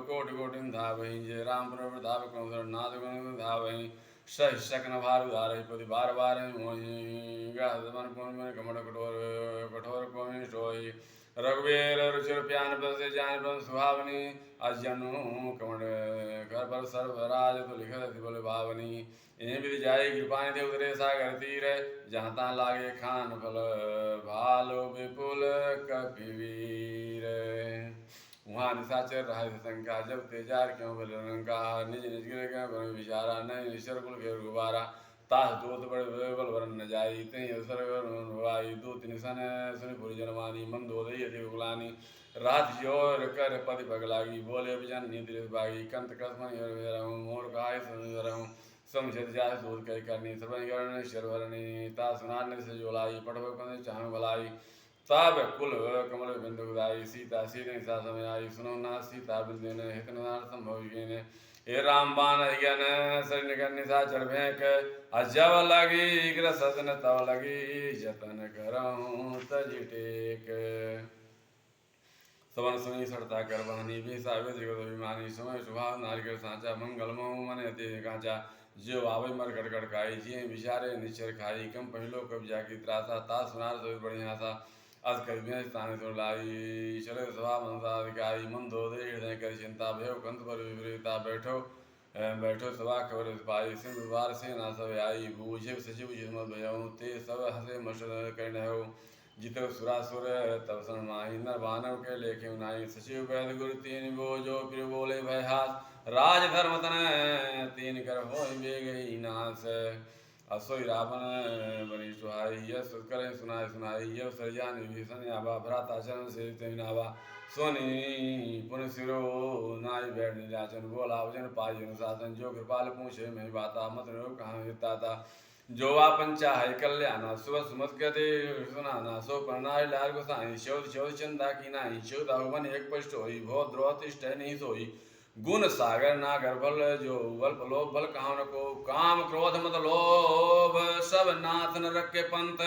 कोट कोटिन धावहि जय राम प्रताप कौशल नाथ गुण धावहि सह सकन भार उधार पति बार बार मोहि गहन पुन कमड़ कठोर कठोर कोमि सोई रघुवीर रुचिर प्यान बसे जान बन सुहावनी अजनु कमड़ घर पर सर्वराज तो लिखत बोले भावनी इन्हें भी जाए कृपाएं दे उतरे सागर तीर जहाँ ता लागे खान फल भालो विपुल कपिवीर वहाँ निशाचर रहा शंका जब तेजार क्यों बल रंका निज निज गिर विचारा नहीं निश्चर कुल घेर गुबारा तास दूत बड़े बल वरन न जाई तई अवसर दूत निशन सुनि पुरी जनवानी मन दोदई अधि उगलानी रात जोर कर पति पगलागी बोले विजन नीति बागी कंत कसमन रहूँ मोर गाय रहूँ समझत जाय दूत कह करनी सर्वन गण शर्वरणी ता सुनार से जोलाई पढ़व कंद चाह भलाई ताब कुल कमल बिंदु गुदाई सीता सीधे सा समय आई सुनो ना सीता बिंदु ने हित नार संभव ने हे राम बाण ज्ञान शरण निकन निशा चढ़ भेंक अजब लगी ग्रसन तव लगी जतन करऊं तज टेक सवन सुनी सड़ता कर बहनी भी सावित जगत अभिमानी समय सुभाव नारिकर सांचा मंगल मोह मन अति कांचा जो आवे मर कटकट खाई जिये विचारे निश्चर खाई कम पहलो कब जाकी त्रासा ता सुनार सोई बढ़िया सा अस कवि स्थान लाई चले सभा मनसाधिकारी मंदोदय हृदय कर चिंता भयो कंत पर विपरीता बैठो बैठो सभा खबर पाई सिंह बार से ना सब आई बूझे सचिव जिमत भयऊ ते सब हसे मशर करने हो जितो सुरासुर तब सन माही नर मानव के लेखे नाई सचिव वैद गुरु तीन गो जो फिर बोले भयहास राज धर्म तन तीन कर हो गई नाश असोई रावण बनी सुहाई यह करे सुनाई सुनाई यह सरजान विभीषण आवा भ्राता चरण से नावा सोनी पुन सिरो नाई बैठ नीलाचन बोला वजन पाई अनुशासन जो कृपाल पूछे मैं बाता मत कहाँ हिता था जो आपन चाहे कल्याण सुबह सुमत कहते सुनाना सो प्रणाय लाल गोसाई शोध शोध चंदा की नाही शोध अवन एक पष्ट होई भो द्रोह तिष्ठ नहीं सोई गुण सागर नागर बल जो बल लोभ बल कहाँ न को काम क्रोध मत लोभ सब नाथ न रखे पंथ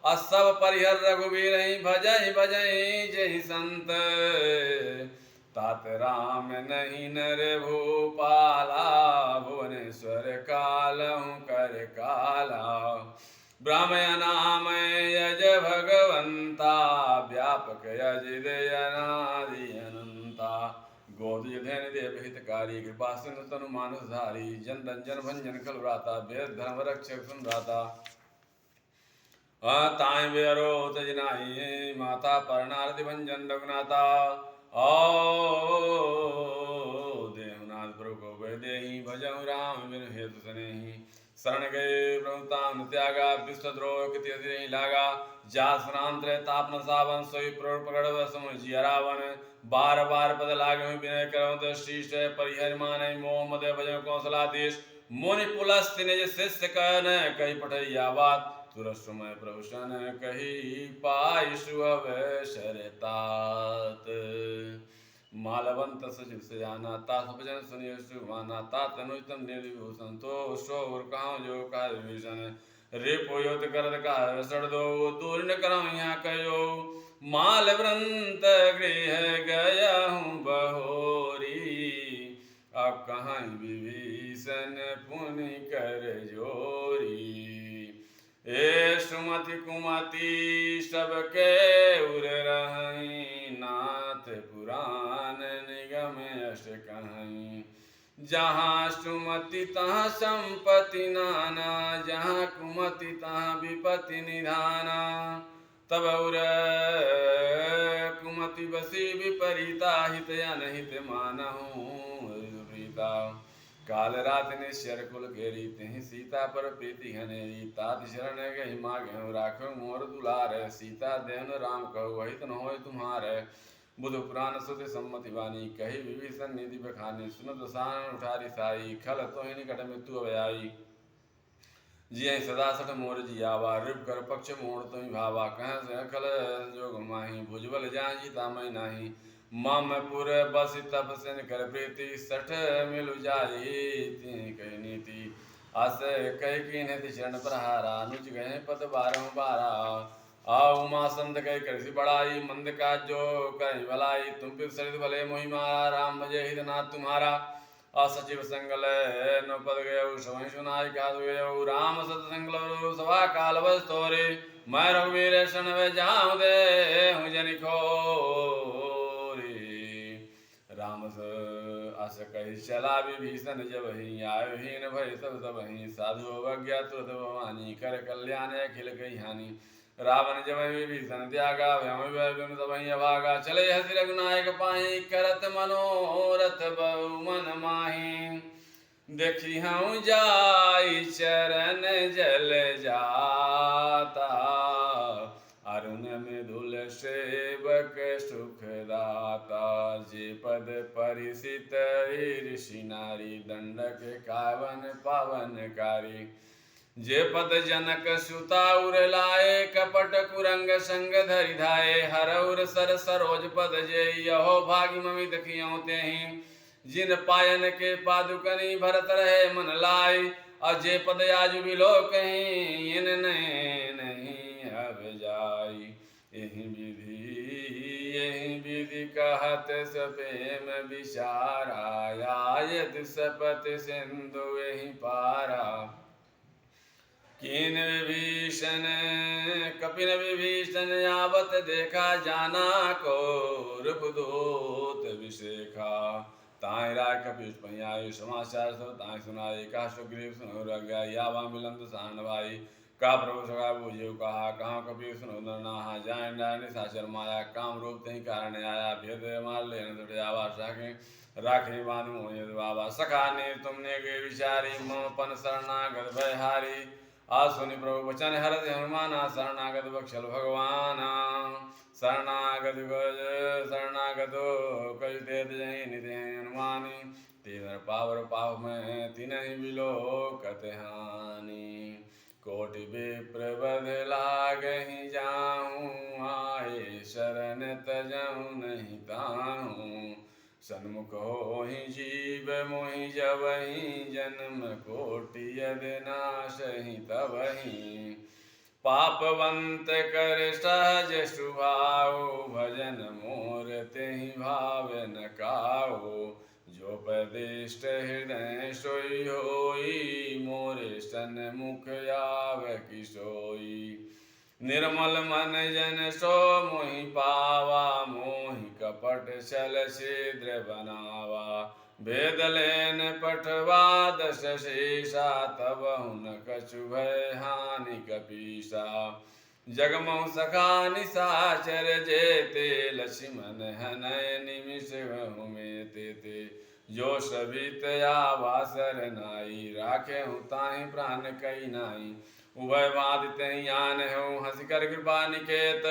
असब परिहर रघुवीर भजई भजई जय संत तात राम नहीं नर भूपाला भुवनेश्वर कालहु कर काला ब्राह्मण नाम यज भगवंता व्यापक यज दयनादि अनंता गोद धैन देव हितकारी कृपा सिंधु तनु मानस धारी जन रंजन भंजन खल व्राता वेद धर्म रक्षक सुनदाता ताय बेरो तजनाई माता परनारति भंजन रघुनाथा ओ देवनाथ प्रभु को वैदेही भजहु राम बिन हेतु सनेही शरण गए प्रभुताम त्यागा विश्वद्रोह किति लागा जासनांतरे तापन सावन सोई प्रोड़ पकड़ समुझ रावण बार बार पद लागे विनय करो दृष्टि से परिहर माने मोह मद भजन कौशलाधीश मुनि पुलस्त निज शिष्य कन कही पठैया बात तुरस्त समय प्रभुषण कही पाई सुअव शरतात मालवंत सचिव से जाना ता भजन सुनिय सुमाना ता तनुतम निर्विभूषण तो शोर कहाँ जो का विभीषण रे पोयोत करद का सड़ दो दूर न करो यहाँ कहो माल व्रंत गृह गया हूँ बहोरी अब कहाँ विभीषण पुनि कर जोरी ए सुमति कुमति सबके उर रही नाथ पुराण निगम यश कहीं जहाँ सुमति तहाँ संपत्ति नाना जहाँ कुमति तहाँ विपत्ति निधाना तब उर कुमति बसी विपरीता हित या नहीं मानहूँ प्रीता काल रात ने शर कुल घेरी तेहि सीता पर प्रीति हनेरी तात शरण गही मागे राखो मोर दुलार सीता देवन राम कहो वही तन हो तुम्हारे बुध पुराण सुत सम्मति वाणी कही विभीषण निधि बखानी सुनत सान उठारी साई खल तो ही निकट मृत्यु अवयाई जिय सदा सठ मोर जियावा रिप कर पक्ष मोड़ तो ही भावा कह खल जोग माही भुजबल जहाँ जीता मैं नाही मामपुर बस तप सेन कर प्रीति सठ मिलु जाई कही नीति अस कह की नीति चरण प्रहारा अनुज गए पद बारह बारा आओ माँ संत कह कर बड़ाई मंद का जो कहीं भलाई तुम फिर सरित भले मोहि मारा राम भजे हित नाथ तुम्हारा असचिव संगल न पद गयो समय सुनाई का गयो राम सत संगल सभा काल बस तोरे मैं रघुवीर सन वे जाऊं दे हूँ जनिको राम अस कही चला विभीषण जब ही आयो हीन भय सब सब ही साधु अवज्ञा तुरत भवानी कर कल्याण अखिल कही हानि रावण जब विभीषण त्यागा भयम सब ही अभागा चले हसी रघुनायक पाही करत मनोरथ बहु मन माही देखी हूँ जाई चरण जल जाता अरुण मृदुल सेवक सुखदाता जे पद परिसित ऋषि नारी दंडक कावन पावनकारी जे पद जनक सुता उर लाए कपट कुरंग संग धरि धाये हरउर सर सरोज पद जे यहो भागी ममि दखियों तेहि जिन पायन के पादुकनी भरत रहे मन लाई अजे पद आज बिलो कहीं इन नहीं अब जाई यही विधि कहत सपेम विचारा आयत सपत सिंधु यही पारा कीन विभीषण कपिन विभीषण यावत देखा जाना को रूपदूत विशेखा। ताहि राय कपि पहियायु समाचार सब ताहि सुनाई का सुग्रीव सुनो रज्ञा यावा मिलंत सान भाई। का प्रभु सगा बूझे कहा कहाँ कपि सुनो नरनाहा जान डानि साचर माया काम रूप तहि कारण आया भेद मार लेन आवा साखे राखी बांध मोहि बाबा सखा ने तुमने गे विचारी मम पन शरणागत भयहारी। आसुनि प्रभु वचन हरत हनुमाना शरणागत बक्षल भगवाना। शरणागत गज शरणागतो कज देत जहि निधि हनुमानी। तीन पावर पाव में तिनहि बिलो कत हानि। कोटि विप्र बध लागहि जाहूँ आए शरण तजहु नहीं ताहूँ। सन्मुख होहि जीव मोहि जबहि जन्म कोटि यदि नाशहि तबहि। पापवंत कर सहज सुभाओ भजन मोर तेहि भाव न काओ। जो प्रदिष्ट हृदय सोई होई मोरे सन्मुख आवै सोई। निर्मल मन जन सो मोहि पावा मोहि कपट छल छिद्र बनावा। भेद लेन पठवा दस शेषा तब हुन कछु भय हानि कपीसा। जगमोह सखा निशाचर जेते लक्ष्मण हनय निमिष में तेते। जो सभी तया वासर नाई राखे हूँ ताहि प्राण कई नाई। उभय बाध तहि आन हूँ हंस कर कृपा निकेत।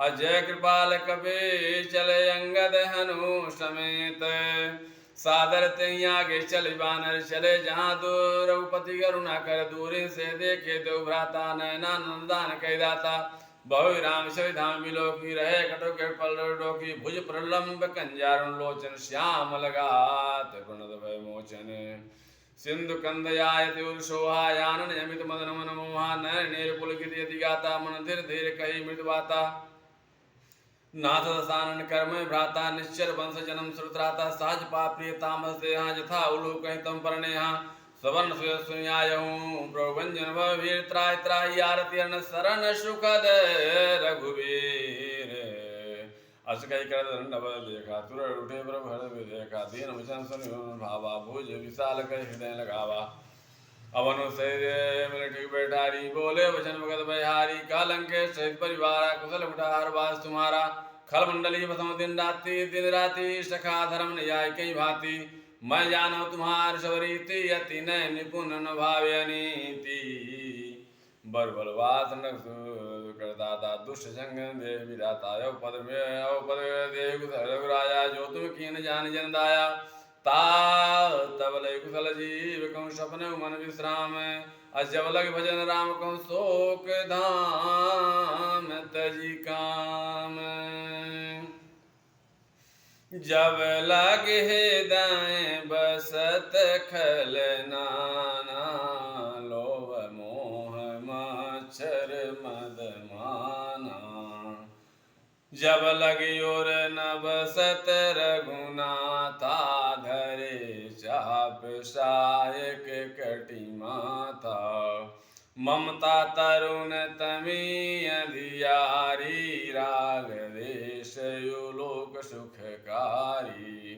अजय कृपाल कबे चले अंगद हनु समेत। सादर तहि आगे चले बानर चले जहाँ दूर रघुपति करुणा कर दूरी से देखे दो भ्राता नयना नंदन कह दाता। बहु राम सहि धाम बिलोकी रहे कटोक पल डोकी। भुज प्रलंब कंजारुण लोचन श्याम लगात प्रणत भय मोचन। सिंधु कंदयायति उर्शोहायानन यमित मदन मन मोहा। नयन नीर पुलकित यति गाता मन धीर धीर कही मृत बाता। नाथ दसानन कर्म भ्राता निश्चर वंश जन्म श्रुत्राता। सहज पाप प्रिय तामस देहा जथा उलू कहीं तम परनेहा। सवर्ण सुयायहूँ प्रभुभंजन वीर त्राय त्राय आरती अर्ण शरण सुखद रघुवीर। अस कही कर नव देखा तुर उठे प्रभु हर देखा। दीन वचन सुन भावा भुज विशाल कर हृदय लगावा। अवनु सहित मिल ठीक बैठारी बोले वचन भगत बहारी। कालंके सहित परिवारा कुशल उठार बास तुम्हारा। खल मंडली बसम दिन राति सखा धर्म न्याय कई भांति। मैं जानो तुम्हार सबरीति अति न निपुण न भाव्य नीति। बरबलवास न करदाता दुष्ट संग दे विदाता। अव पद देव रघुराया जो तुम कीन जान जन दाया। ता तब लय कुशल जीव कहूँ सपन मन विश्राम। अजब लग भजन राम कहूँ शोक धाम तजी काम। जब लग हृदय बसत खल नाना। लोभ मोह मच्छर मद माना। जब लग योर न बसत रघुनाथा। धरे चाप सायक कटि माथा। ममता तरुण तमी अधियारी। राग देश लोक सुखकारी।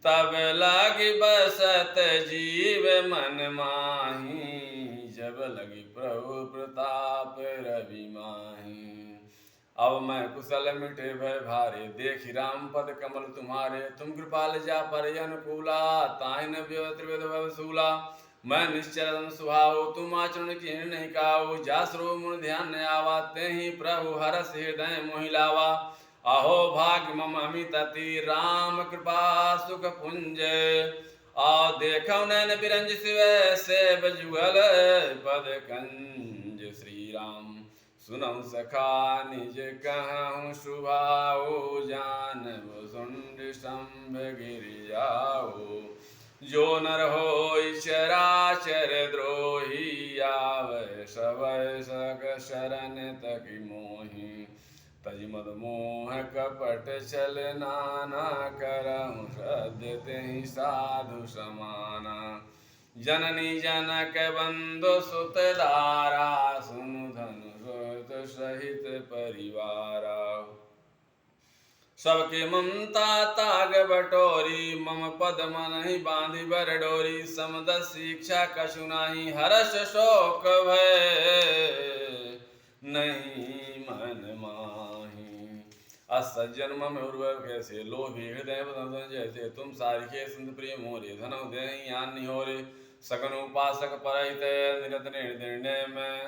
तब लगी बसत जीव मन माही। जब लगी प्रभु प्रताप रवि माही। अब मैं कुशल मिटे भय भारे। देखी राम पद कमल तुम्हारे। तुम कृपाल जा पर अनुकूला। ताहि न त्रिविध सूला। मैं निश्चल सुहाओ तुम आचरण की नहीं काओ। जासरो मुन ध्यान न आवा तेहि प्रभु हरस हृदय मोहि लावा। अहो भाग्य मम अमित अति राम कृपा सुख पुंज। आ देखो नैन बिरंज शिव से बजुगल पद कंज। श्री राम सुनऊ सखा निज कहूँ सुभाओ। जान सुंड संभ गिर जाओ। जो नर होई चराचर द्रोही। आवै सवै सग शरण तकि मोहि। तज मद मोह कपट छल नाना। करहु सद्य तेहि साधु समाना। जननी जनक बंधु सुत दारा सुनु धनु सुत सहित परिवारा। सबके ममता ताग बटोरी मम पद मन ही बांधी बर डोरी। समदस इच्छा कछु नाही हर्ष शोक भय नहीं मन माही। असज्जन मम उर्वर कैसे लोभी हृदय बदन जैसे तुम सारिखे संत प्रिय मोरे। धनौ देहि यान निहोरे सकन उपासक परहित निरत निर्णय में।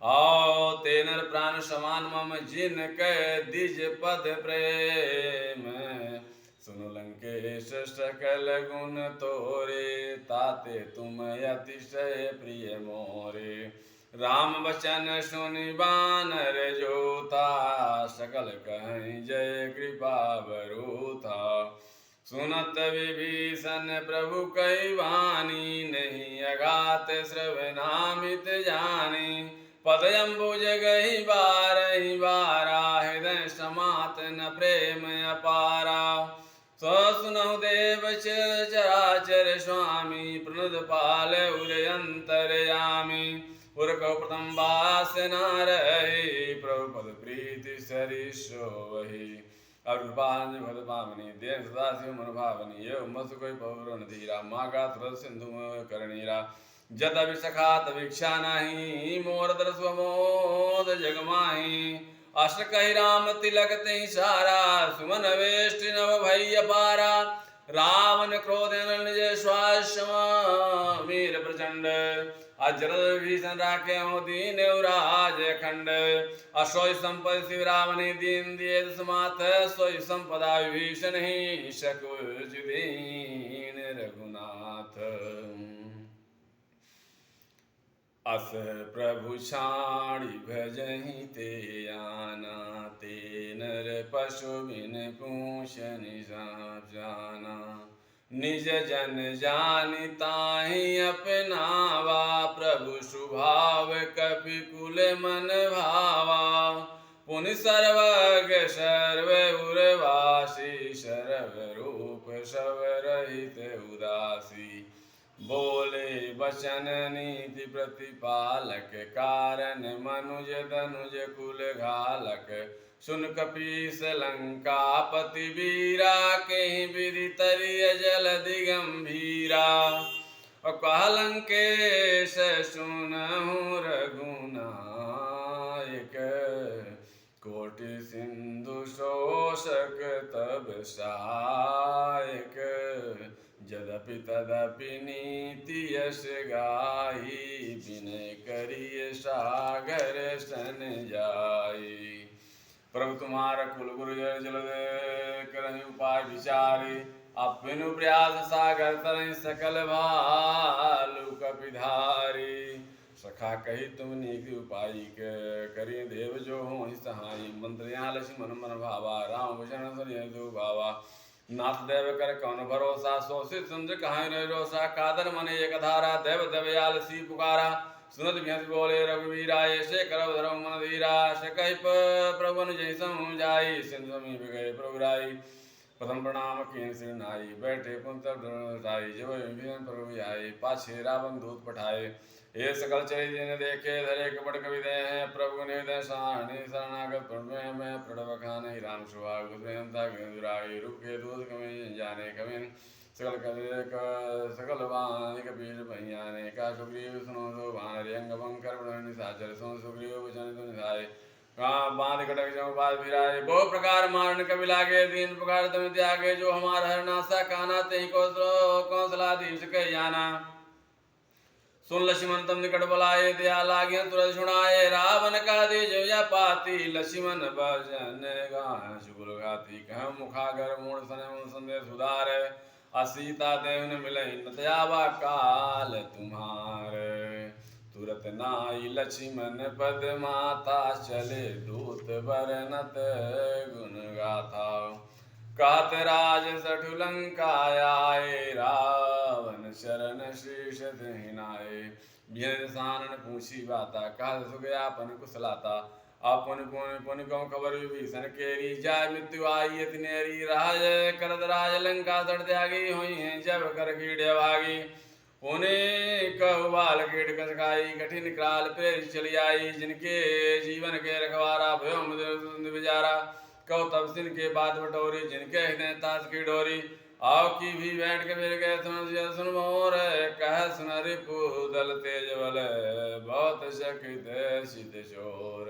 आओ तेनर प्राण समान मम जिन कह दिज पद प्रेम। सुनु लंकेश सकल गुण तोरे ताते तुम अतिशय प्रिय मोरे। राम वचन सुनि बानर जोता सकल कहीं जय कृपा बरूथा। सुनत विभीषण प्रभु कई वाणी नहीं अगात श्रवनामित जानी। पदयंबुज गही बारहि बारा हृदय समात न प्रेम अपारा। सुनहु देव चराचर स्वामी प्रणद पाल उर अंतरयामी। उर कहो प्रथम बास न रही प्रभु पद प्रीति सरिसो वही। अरुपान भद पावनी देव सदा शिव मन भावनी। ये मस कोई पौर नधीरा मागा तुरत सिंधु करणीरा। जत अभिषखा तभिक्षा नाही मोर दरस मोद जगमाही। अष्ट कही राम तिलक तहि सारा सुमन वेष्टि नव भई अपारा। रावण क्रोध निज श्वास मीर प्रचंड अजर भीषण राखे हो दीन राज खंड। असोई संपद शिव रावणी दीन दिए समात सोई संपदा विभीषण ही शकुज दीन रघुनाथ। अस प्रभु छाड़ी भजहि ते आना। ते नर पशु बिन पूछ जाना। निज जन जानि ताहि अपनावा प्रभु स्वभाव कपि कुल मन भावा। पुनि सर्वज्ञ सर्व उर्वासी सर्व रूप सब रहित उदासी। बोले वचन नीति प्रतिपालक कारण मनुज धनुज कुल घालक। सुन कपीस लंकापति वीरा कहीं विधि तरिय जल दिगंभीरा। कहा लंकेश सुनहु रघुनायक कोटि सिंधु शोषक तब सहायक। यद्यपि तदपि नीति यश गाई विनय करिय सागर सन जाई। प्रभु तुम्हारा कुल गुरु जल करहि उपाय विचारे। अपनु प्रयास सागर तरहि सकल भालु कपिधारी। सखा कही तुम नीति उपाय करिय देव जो हो सहाय। मंत्र यहाँ लक्ष्मण मन भावा राम भूषण सुनिय दो भावा। नाथ देव कर कौन भरोसा सोसित सुंदर कहां रोसा। कादर मन एक धारा देव दवयाल सी पुकारा। सुनत भैंस बोले रघुवीरा ऐसे करव धरव मन धीरा। सकहि प्रभु जय समझाई सिंधु समीप गए प्रभु राई। प्रथम प्रणाम किन सिर नाई बैठे पुंत ढाई। जब विभीषण प्रभु आए पाछे रावण दूत पठाए। ये सकल चरित्र जिन देखे धरे कपट कवि दे हैं। प्रभु ने दे सारणी शरणागत प्रणय में प्रणव खान राम सुहाग दुराई। रूप के दूध कवि जाने कवि सकल वाणी कबीर भैयाने। का सुग्रीव सुनो दो भानर अंग बंकर निशाचर सुन सुग्रीव वचन तो निधाय। बांध कटक जो बात फिराए। बहु प्रकार मारन कवि लागे दीन प्रकार तुम त्यागे। जो हमारा हर नासा काना तेहि कौशलाधीश कह जाना। सुन लक्ष्मण तम निकट बुलाए दया लागे तुरंत सुनाए। रावण का दे जो पाती लक्ष्मण भजन गान शुकुल घाती। कह मुखागर मूढ़ सन संदेश सुधार। असीता देव न मिले न त्यावा काल तुम्हारे। तुरत नाई लक्ष्मण पद माता चले दूत बरनत गुण गाथा। कहत राज सठु लंका आए रावण शरण शीश हिनाए। बिहन सानन पूछी बाता कहत सुगयापन कुशलाता। अपन पुन कौ खबर विभीषण केरी। जाय मृत्यु आई अति नेरी। राज करत राज लंका सठ त्यागी हुई हैं जब कर कीड़े भागी। पुणे कहु बाल केट कस खाई, कठिन कराल प्रेर चली आई। जिनके जीवन के रखवारा भयो बिजारा, कहो तब सिन के बाद बटोरी। जिनके हृदय तास की डोरी, आओ की भी बैठ के फिर गए सुन मोर। कह सुन रिपु दल तेज बल, बहुत शकित सिद्ध चोर।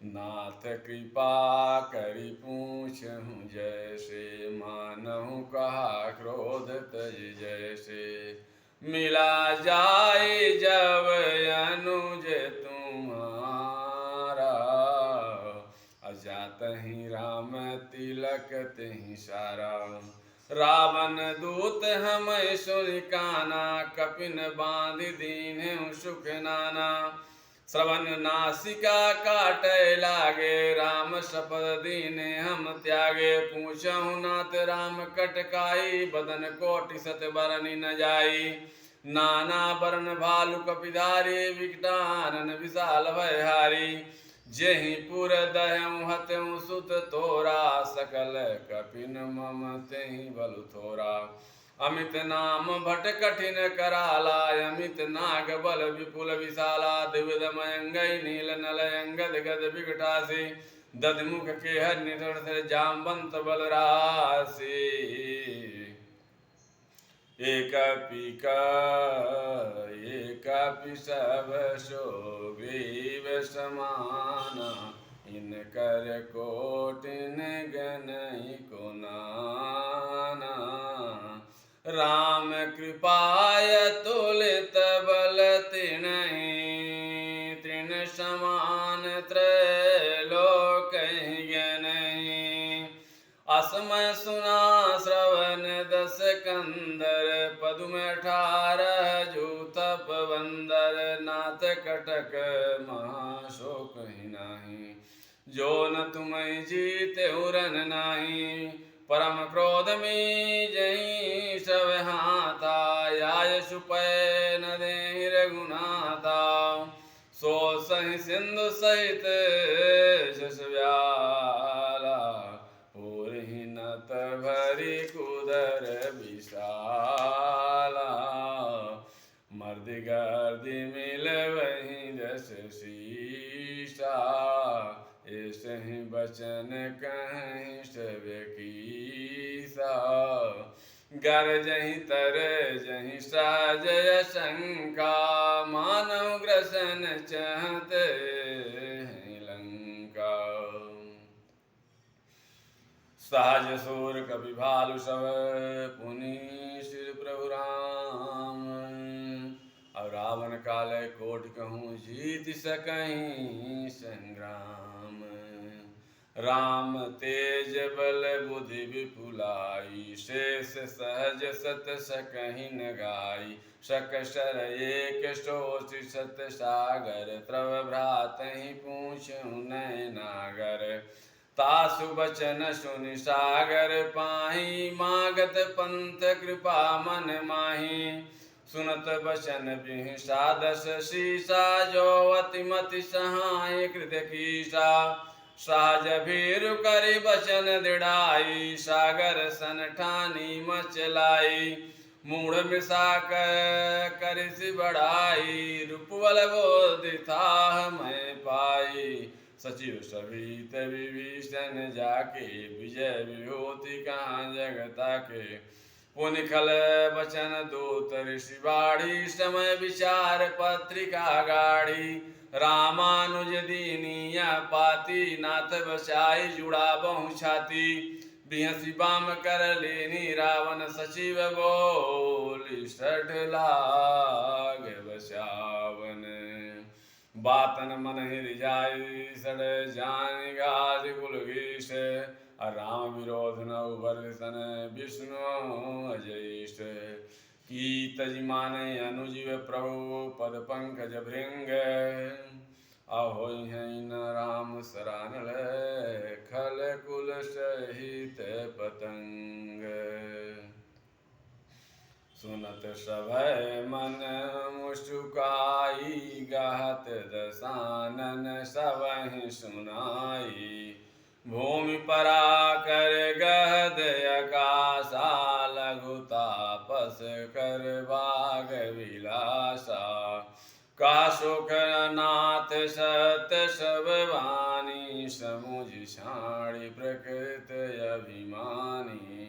नाथ कृपा करी पूछहु जैसे, मानहु कहा क्रोध तज जैसे। मिला जाए जब अनुज तुम्हारा, अजात ही राम तिलक तहि सारा। रावण दूत हम सुनि काना, कपिन बांध दीन्हु सुख नाना। श्रवण नासिका काटे लागे, राम शपथ दीने हम त्यागे। पूछहु नाथ राम कटकाई, बदन कोटि सत बरनि न जाई। नाना बरन भालु कपिधारी, विकटानन विशाल भयहारी। जेहि पुर दहउ हतउ सुत तोरा, सकल कपिन मम तेहि बलु थोरा। अमित नाम भट कठिन कराला, अमित नाग बल विपुल विशाला। दिव्य मयंगई नील नल अंगद गद विकटासी, दधमुख के हर निधर जामवंत बल राशि। एक पी सब सो ग्रीव समाना, इनकर कोटिन गनई को नाना। राम कृपाय तुलित बल तिनहि, तृण समान त्रैलोक ज्ञानहि। असमय सुना श्रवण दस कंदर, पदुम 18 जूतप बंदर। नाथ कटक महाशोक ही नाही, जो न तुम्हें जीते रन नाही। परम क्रोध में जही सब हाथा, आय सुपै न दे रघुनाथा। सो सहि सिंधु सहित जस व्याला, पूरहि नत भरी कुदर विशाला। मर्दि गर्दि मिल वही जस शीशा, ऐसे ही बचन कहीं सब कीसा। गरजहि तर जहि साजय शंका, मानव ग्रसन चहत लंका। सहज सूर कपि भालु सब, पुनि श्री प्रभु राम। और रावण काले कोट कहूँ, जीत सकहीं संग्राम। राम तेज बल बुद्धि विपुलाई, शेष सहज सत सकहि न गाई। सकसर एक सोच सत सागर, त्रव भ्रातहि पूछहु नय नागर। तासु बचन सुनि सागर पाहि, मागत पंथ कृपा मन माहि। सुनत बचन बिहसा दस शीसा, जो अति मति सहाय कृत कीसा। सहज भीरु करि बचन दृढ़ाई, सागर सन ठानी मचलाई। मूढ़ मृषा करिसि बढ़ाई, रूपबल बोधि थाह मैं पाई। सचिव सहित विभीषण जाके, विजय विभूति कहाँ जगता के। पुनि खल बचन दूत ऋषि बाढ़ी, समय विचार पत्रिका गाढ़ी। रामानुज दीनिया पाती, नाथ बसाई जुड़ा बहु छाती। बिहसी बाम कर लेनी रावण, सचिव बोली सठ लाग बसावन। बातन मन हृदय सड़ जान गाज कुलगीश, राम विरोध न उबरसन विष्णु अजैष। की तज माने अनुजीव प्रभु पद पंकज भृंग, अहोई है न राम सरानल खल कुल सहित पतंग। सुनत सभय मन मुस्काई, गाहत दसानन सबहि सुनाई। भूमि परा कर गहद आकाशा, लघु तापस कर बाग विलासा। का सुख नाथ सत्य सब वाणी, समुझ छाड़ी प्रकृत अभिमानी।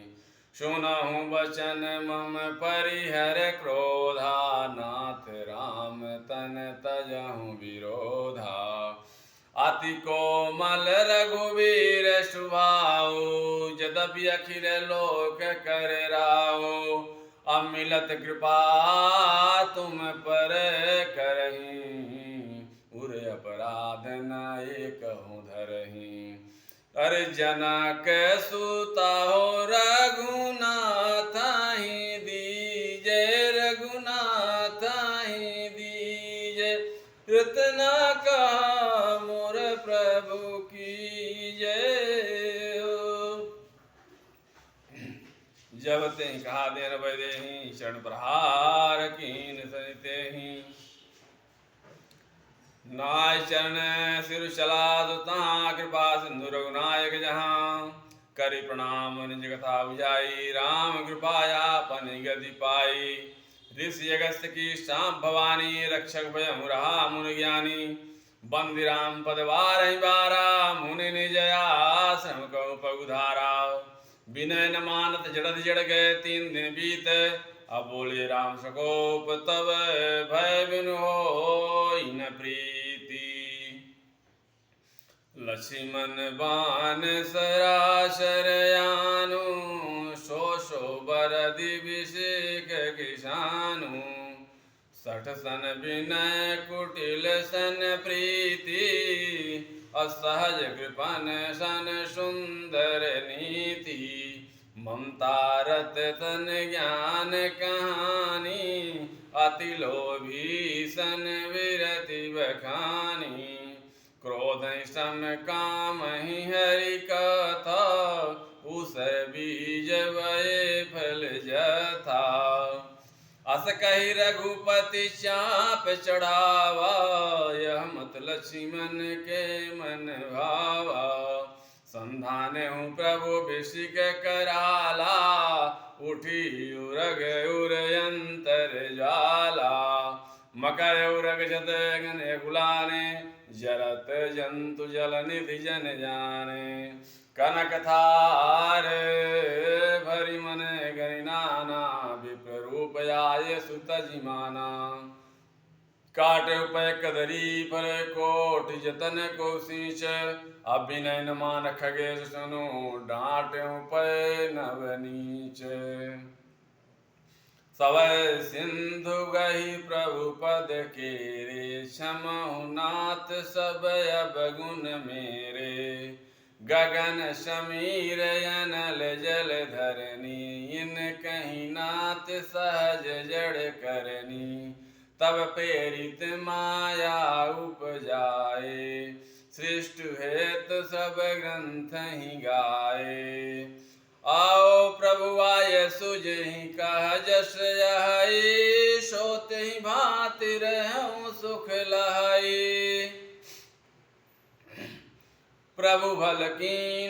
सुनहु बचन मम परिहर क्रोधा, नाथ राम तन तजहु विरोधा। अति कोमल रघुवीर स्वभाव, यद्यपि अखिल लोक कर राव। अमिलत कृपा तुम पर करहीं, उर अपराध न एकहु धरहीं। अरे जनक सुता हो रघुनाथ ही दीजे, रघुनाथ ही दीजे। इतना कहा मोर प्रभु की जय हो। जब ते कहा देन बदेही, चरण प्रहार कीन सनितेहि। नाय चरण सिर चला दुता, कृपा सिंधु रघुनायक जहाँ। करि प्रणाम निज कथा बुझाई, राम कृपाया पन गति पाई। ऋषि अगस्त्य की शाम भवानी, रक्षक भयम रहा मुनि ज्ञानी। बंदि राम पद बारहि बारा, मुनि निज आश्रम कहु पगुधारा। विनय न मानत जड़त जड़ गए, 3 दिन बीत अब बोले राम सकोप। तब भय बिनु होई न प्रीति, लक्ष्मण बान सरासर यानु। सो बरदि विषेक किसानु, 60 सन विनय कुटिल सन प्रीति। असहज कृपन सन सुंदर नीति, ममता रत तन ज्ञान कहानी। अति लोभी सन विरति बखानी, क्रोध सम काम ही हरि कथा। उस बीज वै फल जथा, अस कही रघुपति चाप चढ़ावा। यह मत लक्ष्मण के मन भावा, संधाने हूँ प्रभु भिषिक कराला। उठी उरग उरयंतर ज्वाला, मकर उरग जत गने गुलाने। जरत जंतु जल निधि जन जाने, कनक थार भरि मन गरि नाना। विप्र रूप आये सुत जिमाना, काट उपय कदरी फल कोटि जतन को सींच। अभिनय न मान खगेश सुनो, डांट उपय नव नीच। सवै सिंधु गहि प्रभु पद केरे, क्षमहु नाथ सब अवगुण मेरे। गगन समीर अनल जल धरनी, इन कहीं नाथ सहज जड़ करनी। तब प्रेरित माया उपजाए, सृष्टि हेतु सब ग्रंथ ही गाए। आओ प्रभु आय सुजहि कह जस यही, सोत ही भांति रहूं सुख लहई। प्रभु भल कीन